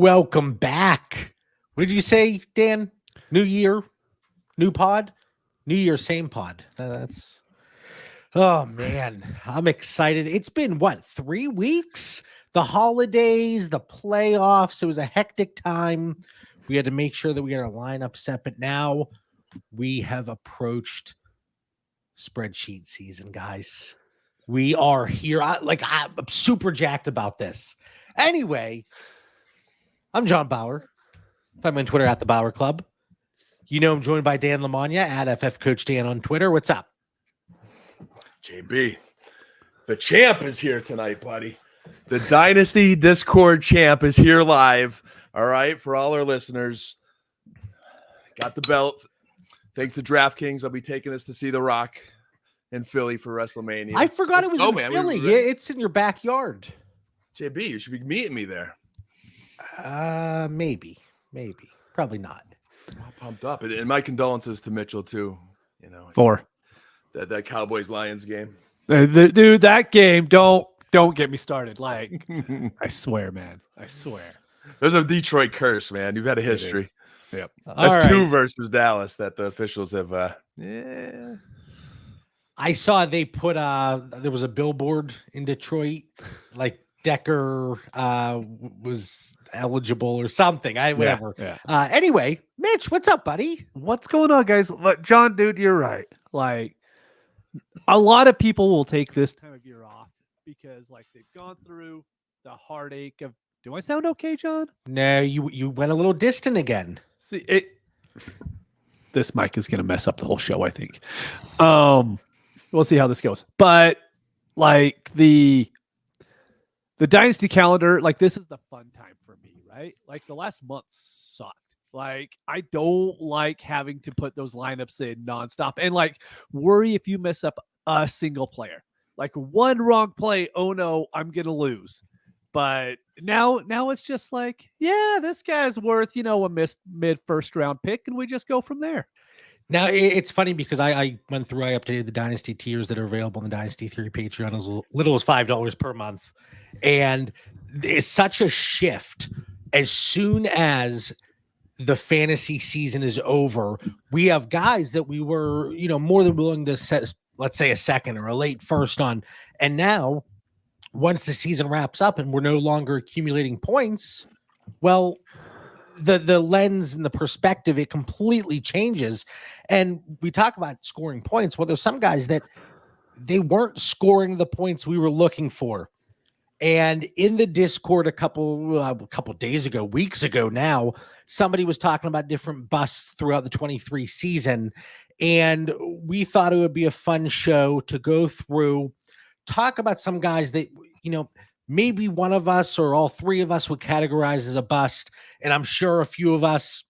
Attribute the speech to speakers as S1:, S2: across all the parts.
S1: welcome back. What did you say, Dan? New year, new pod, new year, same pod. That's, oh man, I'm excited. It's been what, 3 weeks? The holidays, the playoffs. It was a hectic time. We had to make sure that we had our lineup set, but now we have approached spreadsheet season, guys. We are here. I'm super jacked about this. Anyway, I'm John Bauer. I'm on Twitter at the Bauer Club. You know I'm joined by Dan Lamagna at FF Coach Dan on Twitter. What's up?
S2: JB, the champ is here tonight, buddy. The Dynasty Discord champ is here live. All right, for all our listeners. Got the belt. Thanks to DraftKings, I'll be taking this to see The Rock in Philly for WrestleMania.
S1: I forgot it was in Philly. Yeah, it's in your backyard.
S2: JB, you should be meeting me there.
S1: Maybe. Probably not.
S2: I'm all pumped up. And my condolences to Mitchell, too. You know,
S3: for
S2: that Cowboys-Lions game.
S3: Dude, that game, don't get me started. Like, I swear, man. I swear.
S2: There's a Detroit curse, man. You've had a history.
S3: Yep.
S2: That's right. 2 versus Dallas that the officials have.
S1: I saw they put there was a billboard in Detroit, like Decker was eligible or something. Whatever.
S3: Yeah.
S1: Anyway, Mitch, what's up, buddy?
S3: What's going on, guys? John, dude, you're right. Like, a lot of people will take this time of year off because, like, they've gone through the heartache of. Do I sound okay, John?
S1: No, you went a little distant again.
S3: See it. This mic is gonna mess up the whole show, I think. We'll see how this goes. But like the Dynasty calendar, like this is the fun time for me, right? Like the last month sucked. Like I don't like having to put those lineups in nonstop and like worry if you mess up a single player. Like one wrong play, oh no, I'm gonna lose. But now it's just like, yeah, this guy's worth, a mid first round pick, and we just go from there.
S1: Now, it's funny because I went through, I updated the Dynasty tiers that are available on the Dynasty Theory Patreon as little as $5 per month. And it's such a shift. As soon as the fantasy season is over, we have guys that we were, more than willing to set, let's say, a second or a late first on. And now, once the season wraps up and we're no longer accumulating points, well, the lens and the perspective, it completely changes. And we talk about scoring points. Well, there's some guys that they weren't scoring the points we were looking for. And in the Discord a couple days ago, weeks ago now, somebody was talking about different busts throughout the 23 season. And we thought it would be a fun show to go through, talk about some guys that, maybe one of us or all three of us would categorize as a bust. And I'm sure a few of us,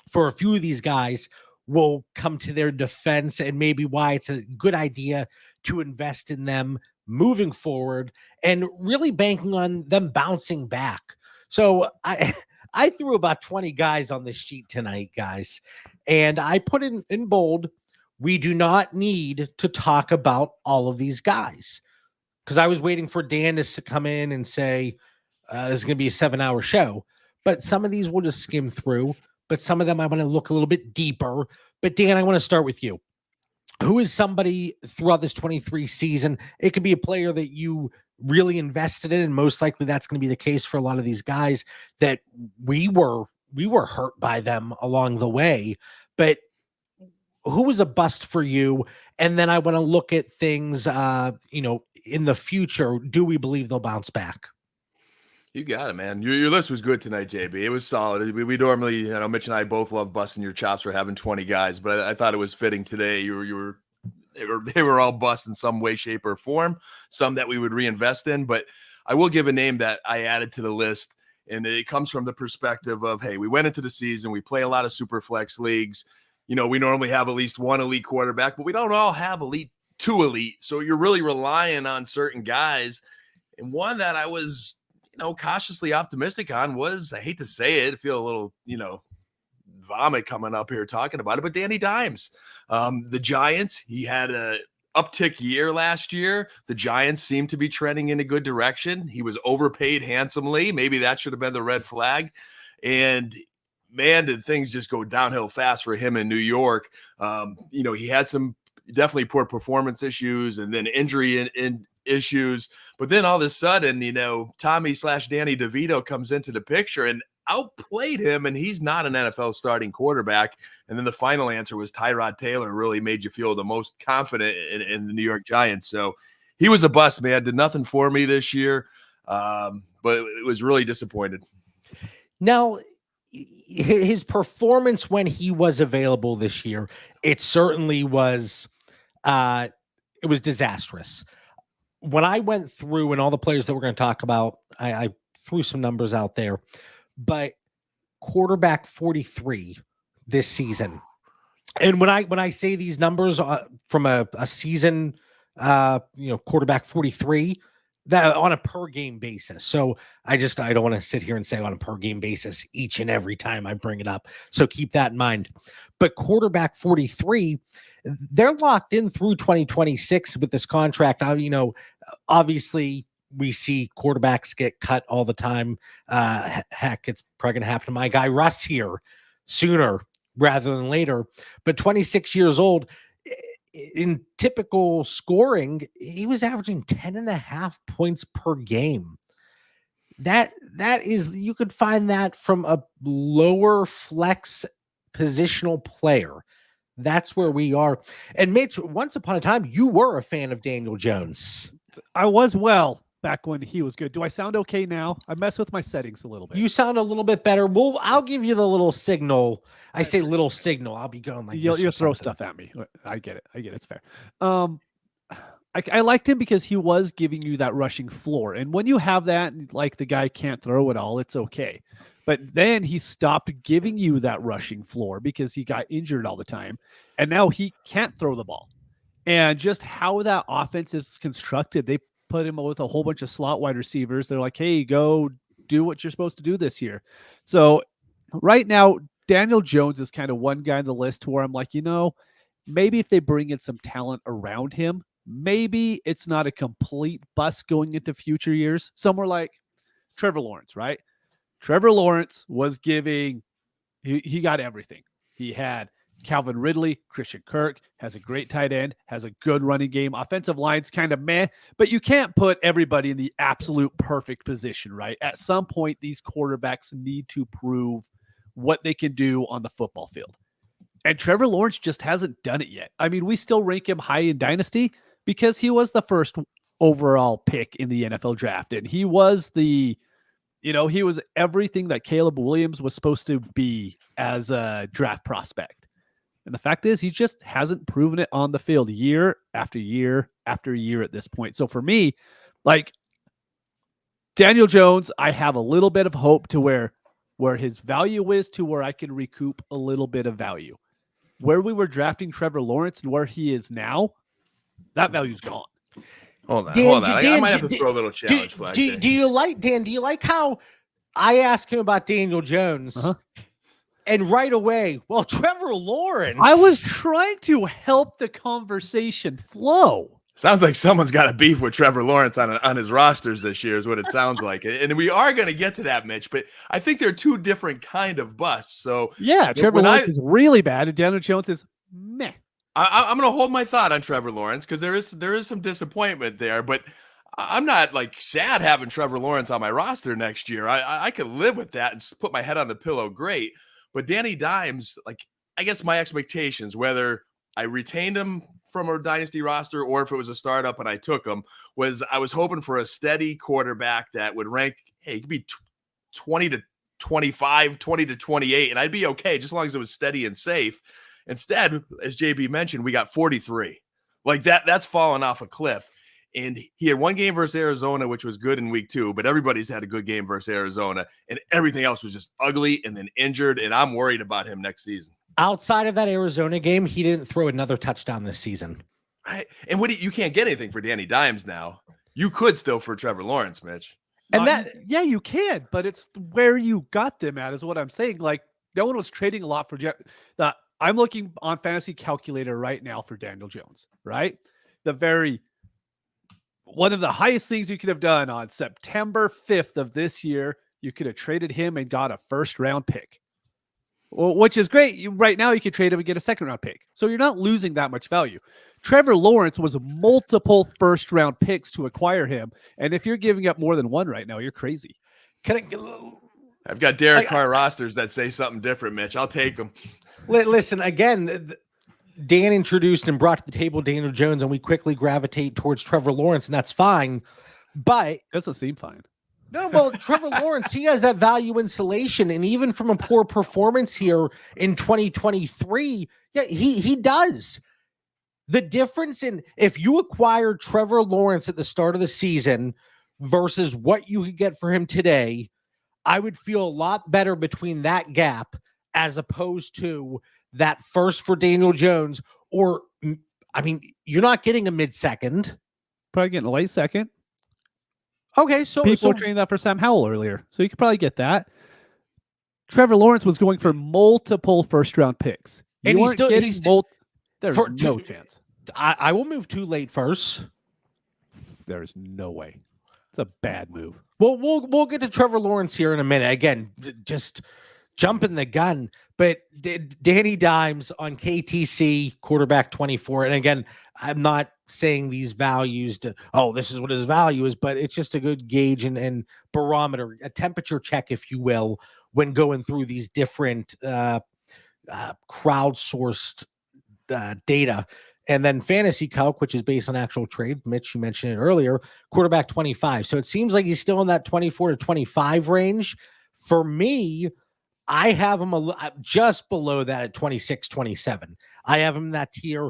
S1: for a few of these guys, will come to their defense and maybe why it's a good idea to invest in them moving forward and really banking on them bouncing back. So I threw about 20 guys on this sheet tonight, guys. And I put in bold, we do not need to talk about all of these guys. Because I was waiting for Dan to come in and say, this is going to be a 7-hour show. But some of these we'll just skim through. But some of them I want to look a little bit deeper. But Dan, I want to start with you. Who is somebody throughout this 23 season? It could be a player that you really invested in. And most likely that's going to be the case for a lot of these guys that we were hurt by them along the way. But who was a bust for you? And then I want to look at things, in the future. Do we believe they'll bounce back?
S2: You got it, man. Your list was good tonight, JB. It was solid. We normally, Mitch and I both love busting your chops for having 20 guys, but I thought it was fitting today. They were all bust in some way, shape, or form. Some that we would reinvest in, but I will give a name that I added to the list, and it comes from the perspective of, hey, we went into the season, we play a lot of super flex leagues. We normally have at least one elite quarterback, but we don't all have two elite. So you're really relying on certain guys. And one that I was, cautiously optimistic on was, I hate to say it, I feel a little, vomit coming up here talking about it, but Danny Dimes. The Giants, he had a uptick year last year. The Giants seem to be trending in a good direction. He was overpaid handsomely. Maybe that should have been the red flag. And man, did things just go downhill fast for him in New York. He had some definitely poor performance issues and then injury in issues. But then all of a sudden, Tommy/Danny DeVito comes into the picture and outplayed him, and he's not an NFL starting quarterback. And then the final answer was Tyrod Taylor really made you feel the most confident in the New York Giants. So he was a bust, man. Did nothing for me this year, but it was really disappointed.
S1: Now, his performance when he was available this year, it certainly was it was disastrous. When I went through and all the players that we're going to talk about, I threw some numbers out there, but quarterback 43 this season. And when I say these numbers from a season, quarterback 43, that on a per game basis. So I don't want to sit here and say on a per game basis each and every time I bring it up. So keep that in mind. But quarterback 43, they're locked in through 2026 with this contract. Obviously we see quarterbacks get cut all the time. Heck, it's probably going to happen to my guy Russ here sooner rather than later. But 26 years old, in typical scoring, he was averaging 10.5 points per game. That is, you could find that from a lower flex positional player. That's where we are. And Mitch, once upon a time, you were a fan of Daniel Jones.
S3: I was back when he was good. Do I sound okay now? I mess with my settings a little bit.
S1: You sound a little bit better. Well, I'll give you the little signal. I say little signal. I'll be going like
S3: you'll throw stuff at me. I get it. It's fair. I liked him because he was giving you that rushing floor. And when you have that, like the guy can't throw it all, it's okay. But then he stopped giving you that rushing floor because he got injured all the time. And now he can't throw the ball. And just how that offense is constructed, they put him with a whole bunch of slot wide receivers. They're like, hey, go do what you're supposed to do this year. So right now, Daniel Jones is kind of one guy on the list where I'm like, maybe if they bring in some talent around him, maybe it's not a complete bust going into future years. Somewhere like Trevor Lawrence, right? Trevor Lawrence was giving, he got everything. He had Calvin Ridley, Christian Kirk, has a great tight end, has a good running game. Offensive line's kind of meh, but you can't put everybody in the absolute perfect position, right? At some point, these quarterbacks need to prove what they can do on the football field. And Trevor Lawrence just hasn't done it yet. I mean, we still rank him high in Dynasty because he was the first overall pick in the NFL draft. And he was he was everything that Caleb Williams was supposed to be as a draft prospect. And the fact is, he just hasn't proven it on the field year after year after year at this point. So for me, like Daniel Jones, I have a little bit of hope to where his value is to where I can recoup a little bit of value. Where we were drafting Trevor Lawrence and where he is now, that value's gone.
S2: Hold on.
S1: Dan,
S2: I might have to throw a little challenge flag.
S1: Do you like how I asked him about Daniel Jones?
S3: Uh-huh.
S1: And right away, well, Trevor Lawrence.
S3: I was trying to help the conversation flow.
S2: Sounds like someone's got a beef with Trevor Lawrence on his rosters this year is what it sounds like. And we are going to get to that, Mitch, but I think they're two different kind of busts. So
S3: yeah, Trevor Lawrence is really bad and Daniel Jones is meh.
S2: I'm going to hold my thought on Trevor Lawrence because there is some disappointment there, but I'm not like sad having Trevor Lawrence on my roster next year. I could live with that and put my head on the pillow. Great. But Danny Dimes, like, I guess my expectations, whether I retained him from a dynasty roster or if it was a startup and I took him, was I was hoping for a steady quarterback that would rank, hey, it could be 20 to 25, 20 to 28, and I'd be okay just as long as it was steady and safe. Instead, as JB mentioned, we got 43. Like that's fallen off a cliff. And he had one game versus Arizona, which was good in week 2, but everybody's had a good game versus Arizona, and everything else was just ugly and then injured, and I'm worried about him next season.
S1: Outside of that Arizona game, he didn't throw another touchdown this season.
S2: Right. And you can't get anything for Danny Dimes now. You could still for Trevor Lawrence, Mitch.
S3: And yeah, you can, but it's where you got them at is what I'm saying. Like, no one was trading a lot for that. I'm looking on Fantasy Calculator right now for Daniel Jones, right? One of the highest things you could have done on September 5th of this year, you could have traded him and got a first-round pick. Well, which is great. Right now, you could trade him and get a second-round pick. So you're not losing that much value. Trevor Lawrence was multiple first-round picks to acquire him. And if you're giving up more than one right now, you're crazy.
S2: I've got Derek Carr rosters that say something different, Mitch. I'll take them.
S1: Listen, again, Dan introduced and brought to the table Daniel Jones, and we quickly gravitate towards Trevor Lawrence, and that's fine. But
S3: doesn't seem fine.
S1: No, well, Trevor Lawrence, he has that value insulation, and even from a poor performance here in 2023, yeah, he does. The difference in if you acquired Trevor Lawrence at the start of the season versus what you could get for him today, I would feel a lot better between that gap as opposed to that first for Daniel Jones. Or, I mean, you're not getting a mid-second.
S3: Probably getting a late second.
S1: Okay, so
S3: people were trading that for Sam Howell earlier, so you could probably get that. Trevor Lawrence was going for multiple first-round picks,
S1: and he's still getting
S3: there's no chance.
S1: I will move too late first.
S3: There's no way. It's a bad move.
S1: Well, we'll get to Trevor Lawrence here in a minute. Again, just jumping the gun, but Danny Dimes on KTC quarterback 24, and again, I'm not saying these values to, this is what his value is, but it's just a good gauge and barometer, a temperature check, if you will, when going through these different crowdsourced data. And then Fantasy Calc, which is based on actual trade. Mitch, you mentioned it earlier, quarterback 25. So it seems like he's still in that 24 to 25 range. For me, I have him just below that at 26, 27. I have him in that tier.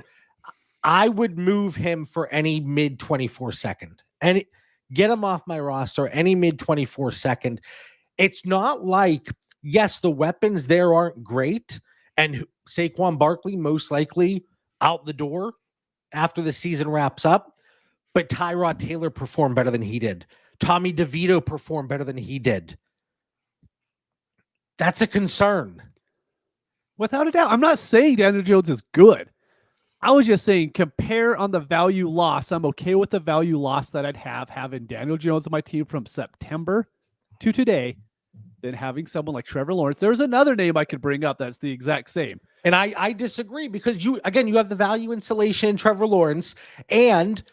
S1: I would move him for any mid 24 second and get him off my roster, any mid 24 second. It's not like, yes, the weapons there aren't great. And Saquon Barkley, most likely out the door after the season wraps up. But Tyrod Taylor performed better than he did. Tommy DeVito performed better than he did. That's a concern.
S3: Without a doubt. I'm not saying Daniel Jones is good. I was just saying, compare on the value loss. I'm okay with the value loss that I'd have having Daniel Jones on my team from September to today than having someone like Trevor Lawrence. There's another name I could bring up that's the exact same.
S1: And I disagree because you have the value insulation in Trevor Lawrence. And,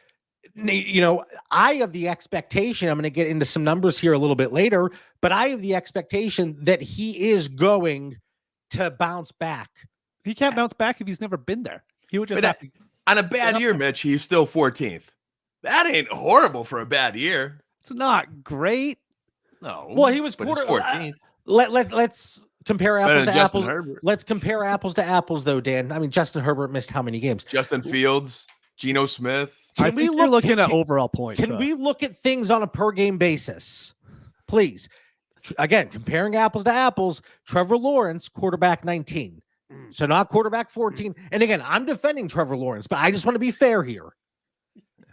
S1: I have the expectation, I'm going to get into some numbers here a little bit later, but I have the expectation that he is going to bounce back.
S3: He can't bounce back if he's never been there. He would just have to.
S2: On a bad year, Mitch, he's still 14th. That ain't horrible for a bad year.
S3: It's not great.
S2: No.
S1: Well, he was
S2: 14th.
S1: Let's compare apples to apples.
S2: Herbert.
S1: Let's compare apples to apples, though, Dan. I mean, Justin Herbert missed how many games?
S2: Justin Fields, Geno Smith.
S3: I think you're looking at overall points.
S1: Can we look at things on a per game basis, please? Again, comparing apples to apples. Trevor Lawrence, quarterback 19. So not quarterback 14. And again, I'm defending Trevor Lawrence, but I just want to be fair here.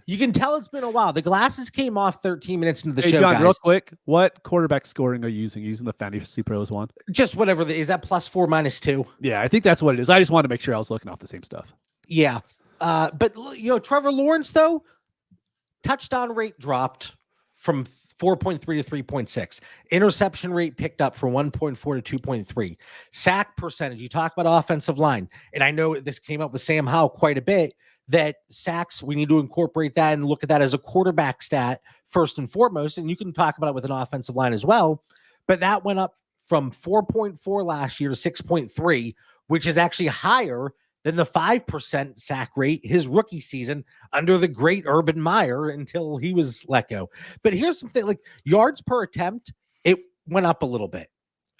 S1: You can tell it's been a while. The glasses came off 13 minutes into the show,
S3: John,
S1: guys.
S3: real quick, what quarterback scoring are you using? Using the Fantasy Pros one?
S1: Just whatever. Is that +4, -2?
S3: Yeah, I think that's what it is. I just wanted to make sure I was looking off the same stuff.
S1: Yeah. But, Trevor Lawrence, though, touchdown rate dropped from 4.3 to 3.6. Interception rate picked up from 1.4 to 2.3. Sack percentage, you talk about offensive line, and I know this came up with Sam Howell quite a bit, that sacks, we need to incorporate that and look at that as a quarterback stat first and foremost, and you can talk about it with an offensive line as well, but that went up from 4.4 last year to 6.3, which is actually higher than the 5% sack rate his rookie season under the great Urban Meyer until he was let go. But here's something, like yards per attempt, it went up a little bit,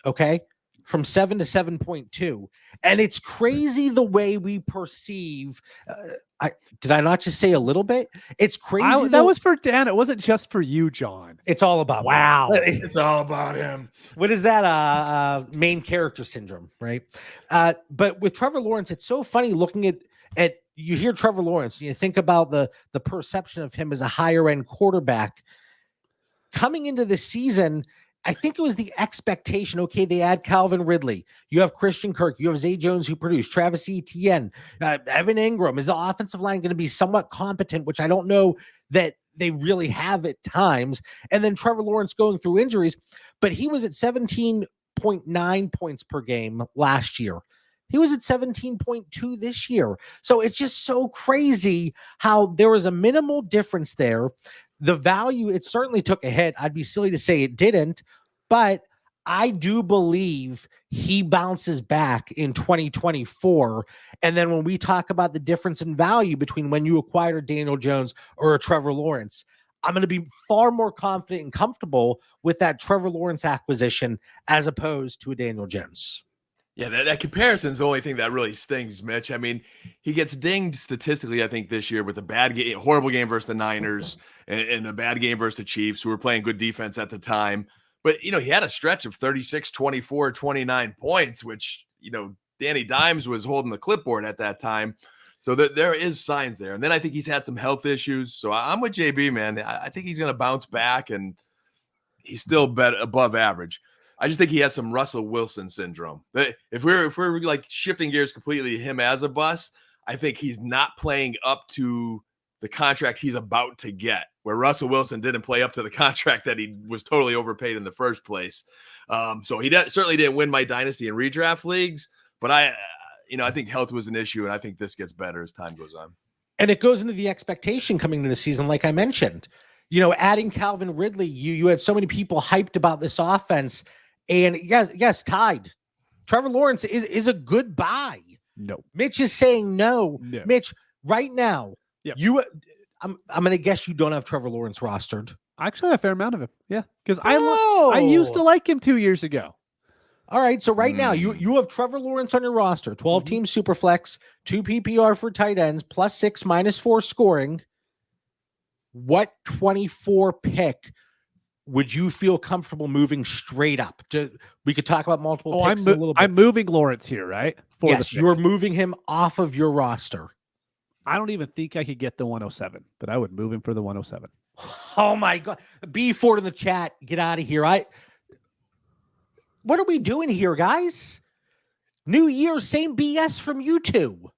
S1: okay? From 7 to 7.2. And it's crazy the way we perceive. Did I not just say a little bit? It's crazy.
S3: That was for Dan. It wasn't just for you, John.
S1: It's all about.
S3: Wow.
S2: It's all about him.
S1: What is that? Main character syndrome, right? But with Trevor Lawrence, it's so funny looking at you hear Trevor Lawrence, you think about the perception of him as a higher end quarterback coming into the season. I think it was the expectation. Okay, they add Calvin Ridley. You have Christian Kirk. You have Zay Jones, who produced Travis Etienne, Evan Ingram. Is the offensive line going to be somewhat competent? Which I don't know that they really have at times. And then Trevor Lawrence going through injuries, but he was at 17.9 points per game last year. He was at 17.2 this year. So it's just so crazy how there was a minimal difference there. The value, it certainly took a hit. I'd be silly to say it didn't, but I do believe he bounces back in 2024. And then when we talk about the difference in value between when you acquired a Daniel Jones or a Trevor Lawrence, I'm going to be far more confident and comfortable with that Trevor Lawrence acquisition as opposed to a Daniel Jones.
S2: Yeah, that comparison is the only thing that really stings, Mitch. I mean, he gets dinged statistically, I think, this year with a bad game, horrible game versus the Niners and a bad game versus the Chiefs, who were playing good defense at the time. But, he had a stretch of 36, 24, 29 points, which, Danny Dimes was holding the clipboard at that time. So there is signs there. And then I think he's had some health issues. So I'm with JB, man. I think he's going to bounce back, and he's still above average. I just think he has some Russell Wilson syndrome. If we're like shifting gears completely to him as a bust, I think he's not playing up to the contract he's about to get, where Russell Wilson didn't play up to the contract that he was totally overpaid in the first place. So he certainly didn't win my dynasty and redraft leagues, but I think health was an issue, and I think this gets better as time goes on.
S1: And it goes into the expectation coming into the season, like I mentioned. Adding Calvin Ridley, you had so many people hyped about this offense. And yes, tied. Trevor Lawrence is a good buy.
S3: No.
S1: Mitch is saying no. Mitch, right now, I'm going to guess you don't have Trevor Lawrence rostered.
S3: Actually, a fair amount of him. Yeah, because I used to like him 2 years ago.
S1: All right, so right now you have Trevor Lawrence on your roster, 12-team Superflex, 2 PPR for tight ends, +6, -4 scoring. What 24 pick would you feel comfortable moving straight up? We could talk about multiple picks in a little bit.
S3: I'm moving Lawrence here, right?
S1: Yes, you're moving him off of your roster.
S3: I don't even think I could get the 107, but I would move him for the 107.
S1: Oh my God. B Ford in the chat. Get out of here. What are we doing here, guys? New year, same BS from you two.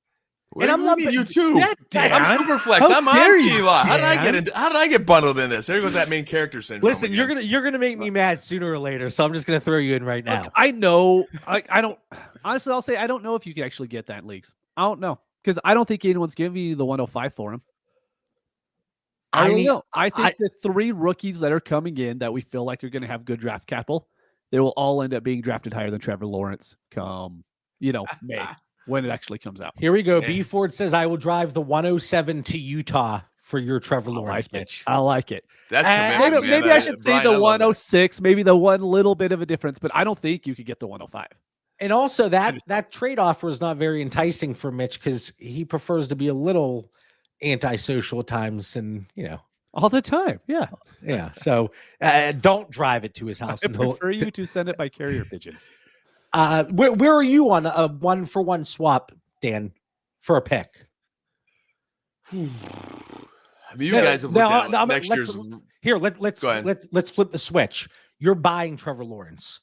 S2: And I'm loving you too. I'm super flex. I'm on T-Law. How did I get bundled in this? There goes that main character syndrome.
S1: Listen, again. you're gonna make me mad sooner or later, so I'm just gonna throw you in right now.
S3: Look, I know. I don't. Honestly, I'll say I don't know if you can actually get that in leagues. I don't know, because I don't think anyone's giving you the 105 for him. I don't know. I think the 3 rookies that are coming in that we feel like are going to have good draft capital, they will all end up being drafted higher than Trevor Lawrence come, May. When it actually comes out.
S1: Here we go. B Ford says, I will drive the 107 to Utah for your Trevor Lawrence, Mitch.
S3: I like it.
S2: That's
S3: maybe I should say the 106, maybe the one little bit of a difference, but I don't think you could get the 105.
S1: And also that trade offer is not very enticing for Mitch because he prefers to be a little antisocial at times and,
S3: all the time. Yeah.
S1: Yeah. So don't drive it to his house.
S3: I prefer you to send it by carrier pigeon.
S1: Where are you on a 1-for-1 swap, Dan, for a pick?
S2: I mean, you guys have looked at next year's.
S1: Here, let's flip the switch. You're buying Trevor Lawrence.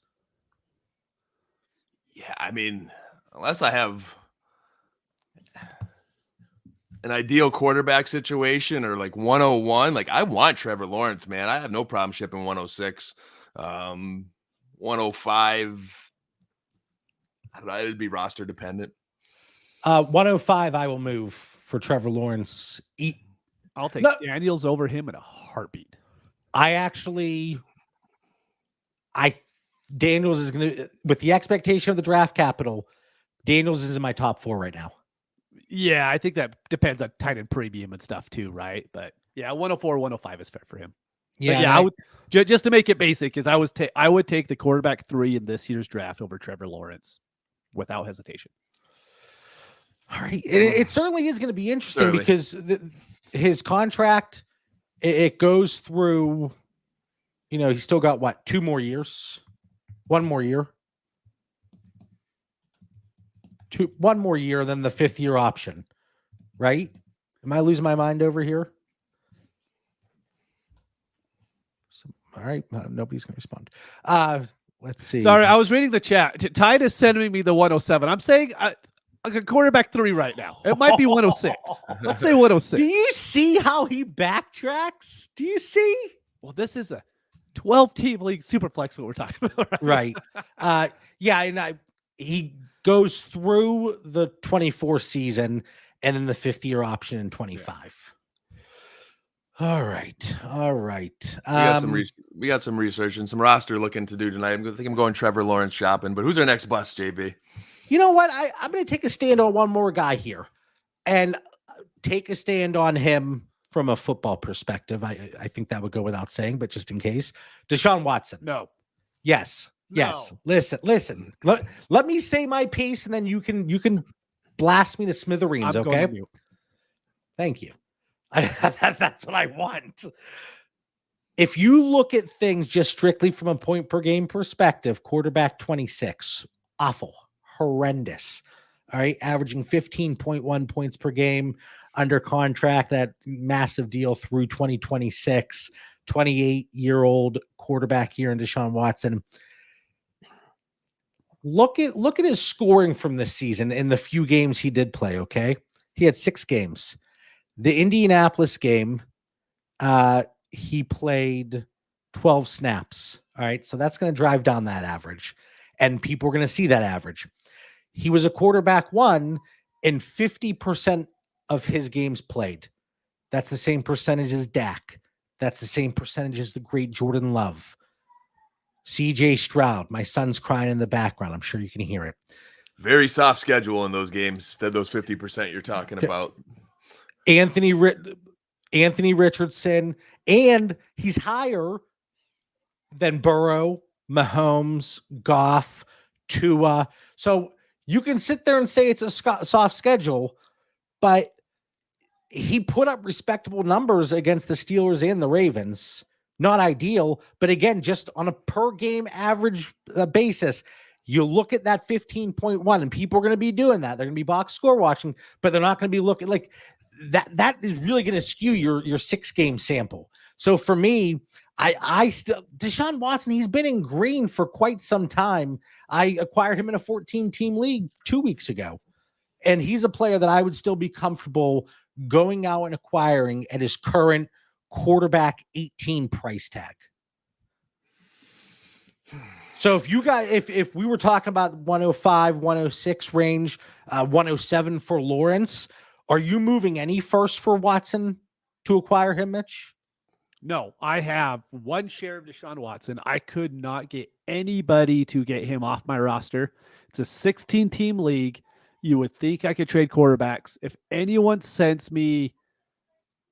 S2: Yeah, I mean, unless I have an ideal quarterback situation or like 101, like I want Trevor Lawrence, man. I have no problem shipping 106, 105. I don't know, it'd be roster dependent.
S1: 105, I will move for Trevor Lawrence.
S3: I'll take Daniels over him in a heartbeat.
S1: Daniels is going to, with the expectation of the draft capital, Daniels is in my top 4 right now.
S3: Yeah, I think that depends on tight end premium and stuff too, right? But yeah, 104, 105 is fair for him. Yeah, I would just to make it basic, is I would take the quarterback 3 in this year's draft over Trevor Lawrence without hesitation.
S1: All right. It certainly is going to be interesting because his contract, it goes through, he's still got 2 more years, 1 more year, 1 more year than the 5th year option, right? Am I losing my mind over here? All right. Nobody's going to respond. Let's see.
S3: Sorry, I was reading the chat. Tide is sending me the 107. I'm saying a quarterback 3 right now. It might be 106. Let's say 106.
S1: Do you see how he backtracks? Do you see?
S3: Well, this is a 12-team league superflex. What we're talking about,
S1: Right. Yeah, and he goes through the 24 season and then the 5th-year option in 25. Yeah. All right.
S2: We got some research and some roster looking to do tonight. I think I'm going Trevor Lawrence shopping. But who's our next bust, JB?
S1: You know what? I'm going to take a stand on one more guy here, and take a stand on him from a football perspective. I think that would go without saying, but just in case, Deshaun Watson.
S3: No.
S1: Yes.
S3: No.
S1: Yes. Listen. Let me say my piece, and then you can blast me to smithereens.
S3: I'm
S1: okay. Thank you. That's what I want. If you look at things just strictly from a point per game perspective, quarterback 26, awful, horrendous. All right. Averaging 15.1 points per game, under contract, that massive deal through 2026, 28-year-old quarterback here in Deshaun Watson. Look at his scoring from this season in the few games he did play. Okay. He had 6 games. The Indianapolis game, he played 12 snaps. All right. So that's going to drive down that average, and people are going to see that average. He was a quarterback 1 in 50% of his games played. That's the same percentage as Dak. That's the same percentage as the great Jordan Love. CJ Stroud. My son's crying in the background. I'm sure you can hear it.
S2: Very soft schedule in those games, those 50% you're talking about.
S1: Anthony Richardson, and he's higher than Burrow, Mahomes, Goff, Tua. So you can sit there and say it's a soft schedule, but he put up respectable numbers against the Steelers and the Ravens. Not ideal, but again, just on a per game average basis, you look at that 15.1, and people are going to be doing that. They're going to be box score watching, but they're not going to be looking like that. That is really going to skew your 6-game sample. So for me, I still, Deshaun Watson, he's been in green for quite some time. I acquired him in a 14-team league 2 weeks ago, and he's a player that I would still be comfortable going out and acquiring at his current quarterback 18 price tag. So if you guys, if we were talking about 105, 106 range, 107 for Lawrence, are you moving any first for Watson to acquire him, Mitch?
S3: No, I have 1 share of Deshaun Watson. I could not get anybody to get him off my roster. It's a 16-team league. You would think I could trade quarterbacks. If anyone sends me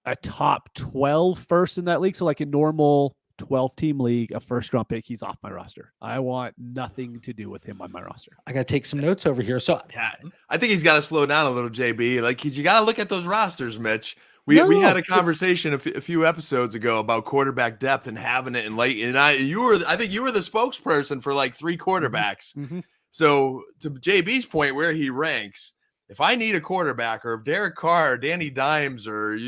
S3: a top 12 first in that league, so like a normal 12-team league, a first-round pick, he's off my roster. I want nothing to do with him on my roster.
S1: I got to take some notes over here. So
S2: yeah, I think he's got to slow down a little, JB. Like, you got to look at those rosters, Mitch. We had a conversation a few episodes ago about quarterback depth and having it in late. And I think you were the spokesperson for like 3 quarterbacks.
S3: Mm-hmm.
S2: So to JB's point, where he ranks, if I need a quarterback, or if Derek Carr, Danny Dimes, or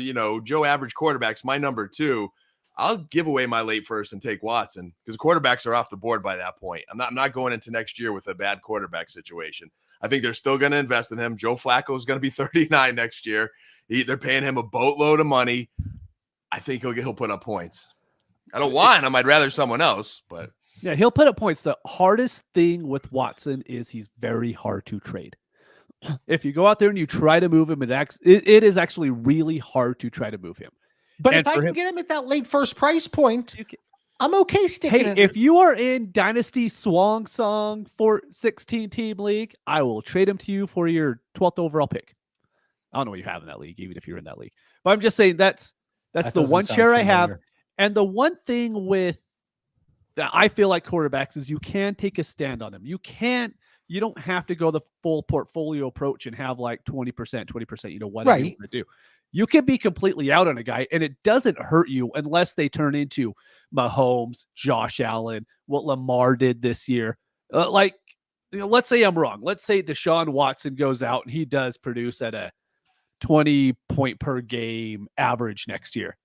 S2: Joe Average quarterback's my number 2, I'll give away my late first and take Watson, because quarterbacks are off the board by that point. I'm not going into next year with a bad quarterback situation. I think they're still going to invest in him. Joe Flacco is going to be 39 next year. They're paying him a boatload of money. I think he'll put up points. I don't want him. I'd rather someone else, but
S3: yeah, he'll put up points. The hardest thing with Watson is he's very hard to trade. If you go out there and you try to move him, it is actually really hard to try to move him.
S1: But if I can get him at that late first price point, I'm okay sticking it.
S3: If you are in Dynasty Swang Song for 16-team league, I will trade him to you for your 12th overall pick. I don't know what you have in that league, even if you're in that league. But I'm just saying that's the one share I have. And the one thing with that I feel like quarterbacks is you can take a stand on them. You don't have to go the full portfolio approach and have like 20%, whatever you want to do. You can be completely out on a guy, and it doesn't hurt you unless they turn into Mahomes, Josh Allen, what Lamar did this year. Let's say I'm wrong. Let's say Deshaun Watson goes out and he does produce at a 20-point per game average next year.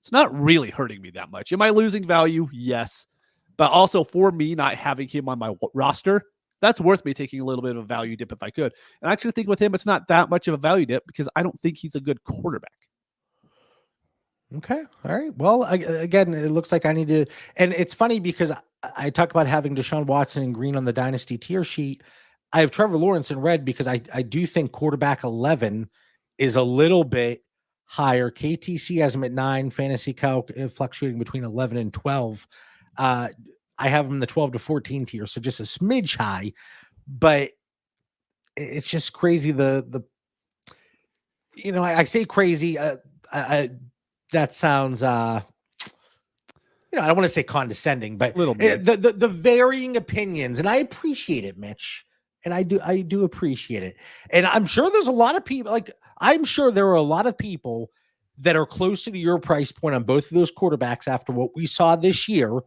S3: It's not really hurting me that much. Am I losing value? Yes. But also for me not having him on my roster, That's worth me taking a little bit of a value dip if I could. And I actually think with him, it's not that much of a value dip because I don't think he's a good quarterback.
S1: Okay. All right. Well, again, it looks like I need to, and it's funny because I talk about having Deshaun Watson and Green on the Dynasty tier sheet. I have Trevor Lawrence in red because I do think quarterback 11 is a little bit higher. KTC has him at 9, fantasy calc fluctuating between 11 and 12. I have him in the 12 to 14 tier, so just a smidge high, but it's just crazy. I say crazy. That sounds, I don't want to say condescending, but
S3: A little bit.
S1: the varying opinions, and I appreciate it, Mitch, and I do appreciate it. And I'm sure there's a lot of people, I'm sure there are a lot of people that are closer to your price point on both of those quarterbacks after what we saw this year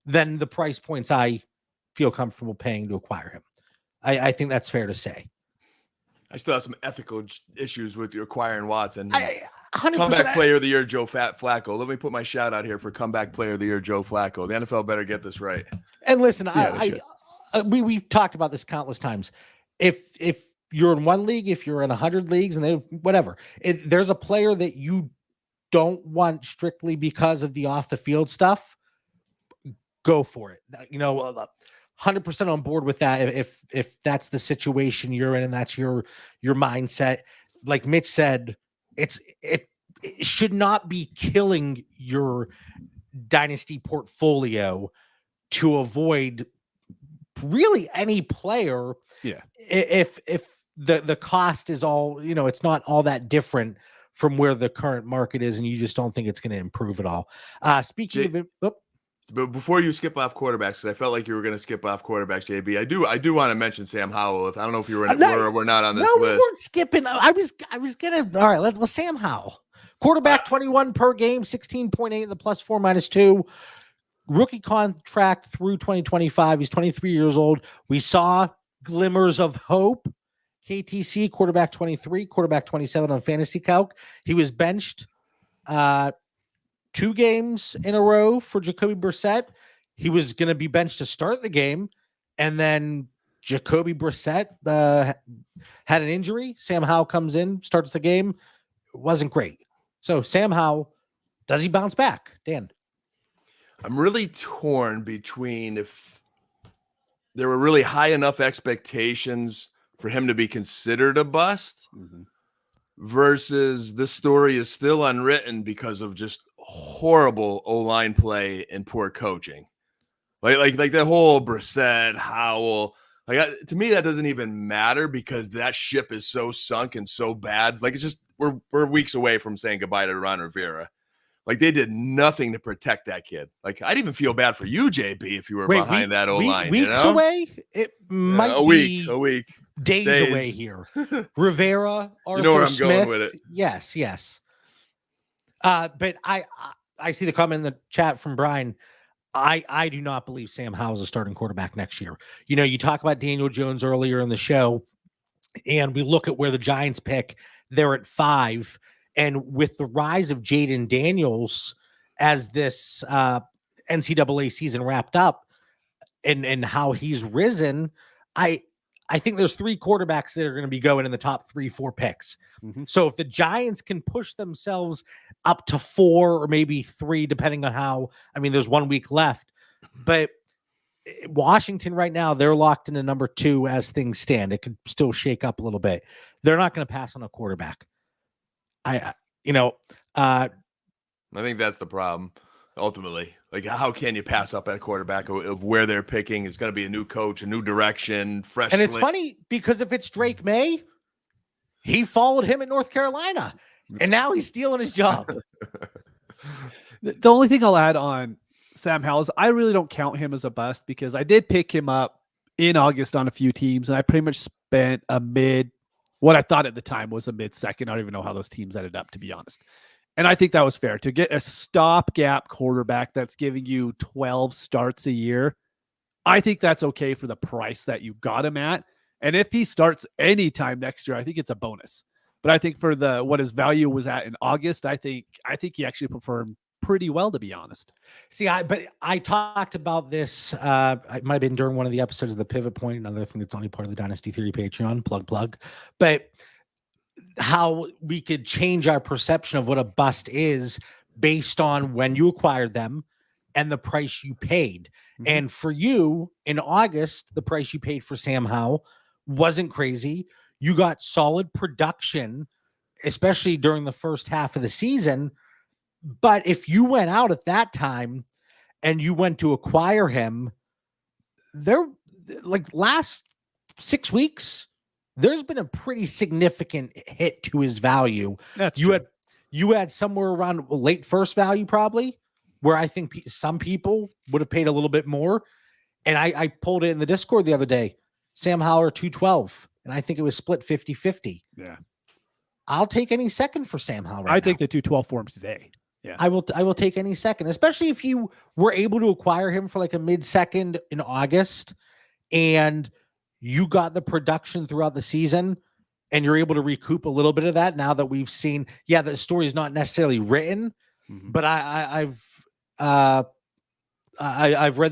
S1: than the price points I feel comfortable paying to acquire him. I think that's fair to say.
S2: I still have some ethical issues with acquiring Watson.
S1: 100%.
S2: Comeback player of the year, Joe Flacco. Let me put my shout out here for comeback player of the year, Joe Flacco. The NFL better get this right.
S1: And listen,
S3: Yeah,
S1: we've talked about this countless times. If you're in one league, if you're in 100 leagues, and whatever, there's a player that you don't want strictly because of the off the field stuff, go for it. 100% on board with that. If that's the situation you're in and that's your mindset, like Mitch said, it should not be killing your dynasty portfolio to avoid really any player.
S3: Yeah.
S1: If the cost is all, it's not all that different from where the current market is, and you just don't think it's going to improve at all. Speaking of it,
S2: but before you skip off quarterbacks, because I felt like you were going to skip off quarterbacks, JB, I do want to mention Sam Howell. I don't know if you were we're not on this list.
S1: No, we weren't skipping. I was gonna. All right, let's. Well, Sam Howell, quarterback, 21 per game, 16.8 in the +4 -2, rookie contract through 2025. He's 23 years old. We saw glimmers of hope. KTC, quarterback 23, quarterback 27 on fantasy calc. He was benched 2 games in a row for Jacoby Brissett. He was going to be benched to start the game, and then Jacoby Brissett had an injury. Sam Howell comes in, starts the game. It wasn't great. So Sam Howell, does he bounce back? Dan?
S2: I'm really torn between if there were really high enough expectations for him to be considered a bust versus this story is still unwritten because of just horrible O-line play and poor coaching. Like the whole Brissett, Howell, to me that doesn't even matter because that ship is so sunk and so bad. Like it's just we're weeks away from saying goodbye to Ron Rivera. Like they did nothing to protect that kid. Like I'd even feel bad for you, JB, if you were behind that O-line.
S1: Weeks away? It might be
S2: a week.
S1: Days away here. Rivera, Arthur
S2: where I'm
S1: Smith.
S2: going with it.
S1: Yes. But I see the comment in the chat from Brian. I do not believe Sam Howell's a starting quarterback next year. You talk about Daniel Jones earlier in the show, and we look at where the Giants pick. They're at 5. And with the rise of Jaden Daniels as this NCAA season wrapped up and how he's risen, I think there's 3 quarterbacks that are going to be going in the top 3-4 picks. So if the Giants can push themselves up to 4 or maybe 3, depending on how, there's 1 week left, but Washington right now, they're locked into number 2 as things stand. It could still shake up a little bit. They're not going to pass on a quarterback. I
S2: think that's the problem ultimately. Like, how can you pass up at a quarterback of where they're picking? It's going to be a new coach, a new direction, fresh.
S1: And it's funny because if it's Drake May, he followed him at North Carolina, and now he's stealing his job.
S3: The only thing I'll add on Sam Howell is I really don't count him as a bust because I did pick him up in August on a few teams, and I pretty much spent what I thought at the time was a mid-second. I don't even know how those teams ended up, to be honest. And I think that was fair to get a stopgap quarterback that's giving you 12 starts a year. I think that's okay for the price that you got him at. And if he starts anytime next year, I think it's a bonus. But I think for what his value was at in August, I think he actually pretty well, to be honest.
S1: See, I talked about this. It might have been during one of the episodes of the Pivot Point, another thing that's only part of the Dynasty Theory Patreon. Plug. But how we could change our perception of what a bust is based on when you acquired them and the price you paid.
S3: Mhm.
S1: And for you in August, the price you paid for Sam Howell wasn't crazy. You got solid production, especially during the first half of the season. But if you went out at that time and you went to acquire him, there, like last 6 weeks, there's been a pretty significant hit to his value.
S3: That's
S1: you
S3: true.
S1: you had somewhere around late first value, probably, where I think some people would have paid a little bit more. And I pulled it in the Discord the other day. Sam Howell 212, and I think it was split 50-50.
S3: Yeah.
S1: I'll take any second for Sam Howell.
S3: I take the 212 for him today. Yeah.
S1: I will take any second, especially if you were able to acquire him for like a mid-second in August and you got the production throughout the season and you're able to recoup a little bit of that now that we've seen, the story is not necessarily written, but I've read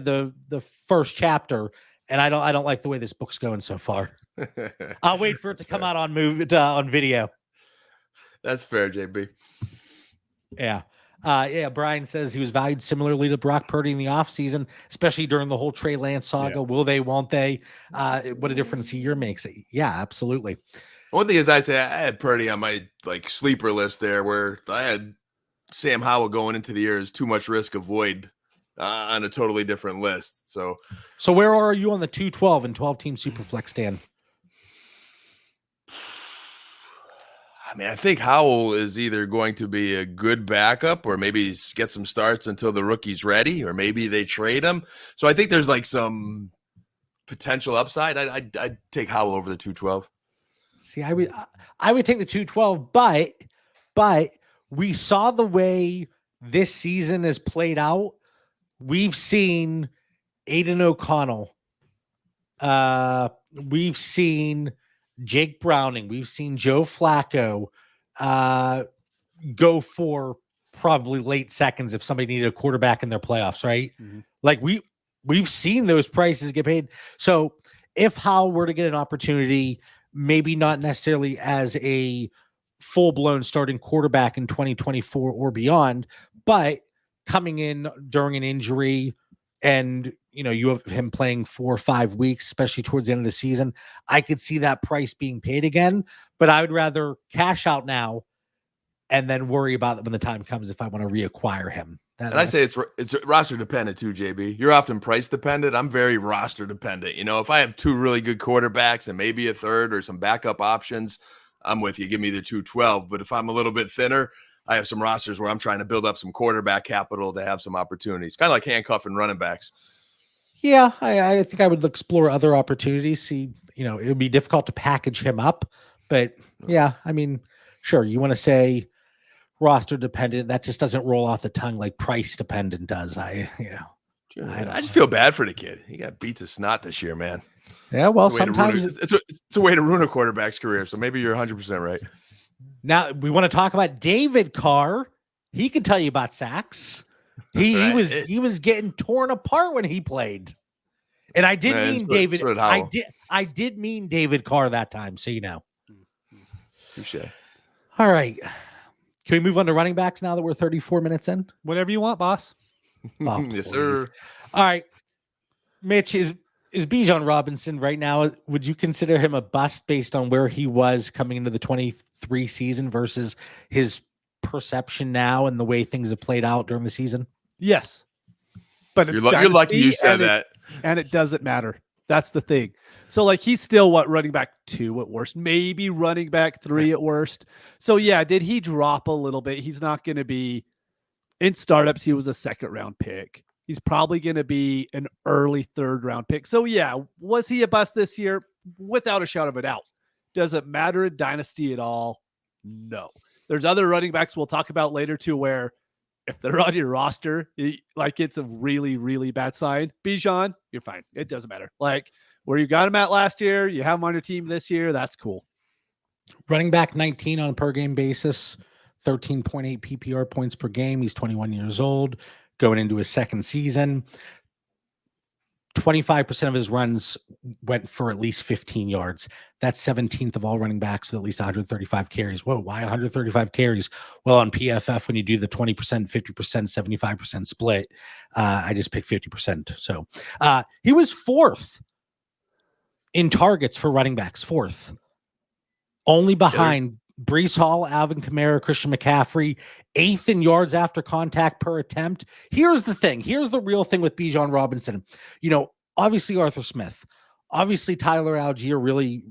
S1: the first chapter and I don't like the way this book's going so far. I'll wait for it to come out on video.
S2: That's fair, JB.
S1: Yeah. Brian says he was valued similarly to Brock Purdy in the offseason, especially during the whole Trey Lance saga. Yeah. Will they, won't they? What a difference a year makes. Yeah, absolutely.
S2: One thing is, I had Purdy on my sleeper list there, where I had Sam Howell going into the year as too much risk avoid on a totally different list. So
S1: where are you on the 212 and 12-team Superflex stand?
S2: I mean, I think Howell is either going to be a good backup or maybe get some starts until the rookie's ready, or maybe they trade him. So I think there's some potential upside. I'd take Howell over the 212.
S1: See, I would take the 212, but we saw the way this season has played out. We've seen Aiden O'Connell. We've seen Jake Browning. We've seen Joe Flacco go for probably late seconds if somebody needed a quarterback in their playoffs, right? Mm-hmm. We've seen those prices get paid. So if Howell were to get an opportunity, maybe not necessarily as a full-blown starting quarterback in 2024 or beyond, but coming in during an injury and you have him playing 4 or 5 weeks, especially towards the end of the season, I could see that price being paid again, but I would rather cash out now and then worry about it when the time comes if I want to reacquire him.
S2: And I say it's roster dependent too, JB. You're often price dependent. I'm very roster dependent. If I have 2 really good quarterbacks and maybe a third or some backup options, I'm with you. Give me the 212. But if I'm a little bit thinner, I have some rosters where I'm trying to build up some quarterback capital to have some opportunities, kind of like handcuffing running backs.
S1: Yeah, I think I would explore other opportunities. See, it would be difficult to package him up, but yeah, I mean, sure, you want to say roster dependent, that just doesn't roll off the tongue like price dependent does. I
S2: just feel bad for the kid. He got beat to snot this year, man.
S1: Yeah, well, sometimes
S2: it's a way to ruin a quarterback's career. So maybe you're 100% right.
S1: Now we want to talk about David Carr. He can tell you about sacks. He was getting torn apart when he played, and I did mean David. I did mean David Carr that time. So
S2: Touche.
S1: All right, can we move on to running backs now that we're 34 minutes in?
S3: Whatever you want, boss.
S1: Oh,
S2: yes, sir.
S1: All right, Mitch, is Bijan Robinson right now? Would you consider him a bust based on where he was coming into the 23 season versus his perception now and the way things have played out during the season?
S3: Yes, but it's
S2: you're lucky you said that,
S3: and it doesn't matter. That's the thing. So he's still running back 2 at worst, maybe running back 3 at worst. So yeah, did he drop a little bit? He's not going to be in startups. He was a 2nd round pick. He's probably going to be an early 3rd round pick. So yeah, was he a bust this year? Without a shadow of a doubt. Does it matter in Dynasty at all? No. There's other running backs we'll talk about later too, where if they're on your roster, it's a really, really bad sign. Bijan, you're fine. It doesn't matter. Where you got him at last year, you have him on your team this year. That's cool.
S1: Running back 19 on a per game basis 13.8 PPR points per game. He's 21 years old, going into his second season. 25% of his runs went for at least 15 yards. That's 17th of all running backs with at least 135 carries. Whoa, why 135 carries? Well, on PFF, when you do the 20%, 50%, 75% split, I just picked 50%. So he was 4th in targets for running backs, 4th. Only behind Breece Hall, Alvin Kamara, Christian McCaffrey, 8th in yards after contact per attempt. Here's the thing. Here's the real thing with Bijan Robinson. You know, obviously Arthur Smith, obviously Tyler Algier really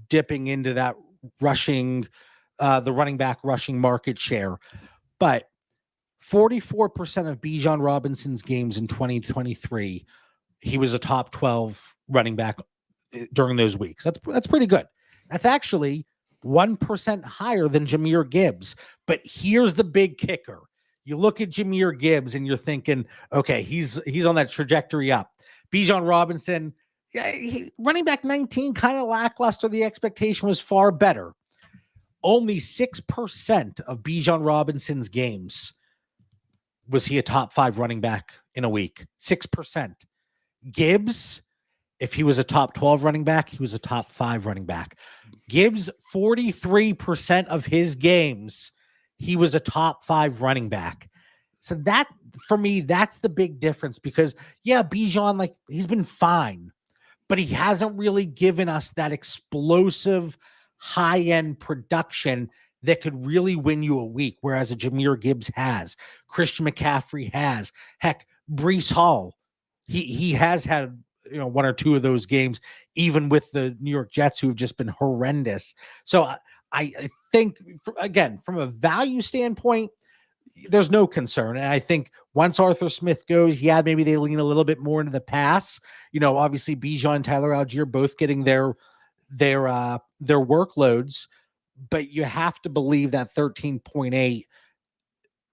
S1: dipping into that rushing, the running back rushing market share. But 44% of Bijan Robinson's games in 2023, he was a top 12 running back during those weeks. That's pretty good. That's actually 1% higher than Jahmyr Gibbs. But here's the big kicker. You look at Jahmyr Gibbs and you're thinking, okay, he's on that trajectory up. Bijan Robinson, running back 19, kind of lackluster. The expectation was far better. Only 6% of Bijan Robinson's games was he a top 5 running back in a week. 6%. Gibbs, if he was a top 12 running back, he was a top 5 running back. Gibbs, 43% of his games, he was a top 5 running back. So that, for me, that's the big difference because, yeah, Bijan, like, he's been fine, but he hasn't really given us that explosive high-end production that could really win you a week, whereas a Jahmyr Gibbs has, Christian McCaffrey has, heck, Breece Hall, he has had, you know, 1 or 2 of those games, even with the New York Jets, who have just been horrendous. So I think, again, from a value standpoint, there's no concern. And I think once Arthur Smith goes, yeah, maybe they lean a little bit more into the pass. You know, obviously Bijan and Tyler Algier both getting their workloads, but you have to believe that 13.8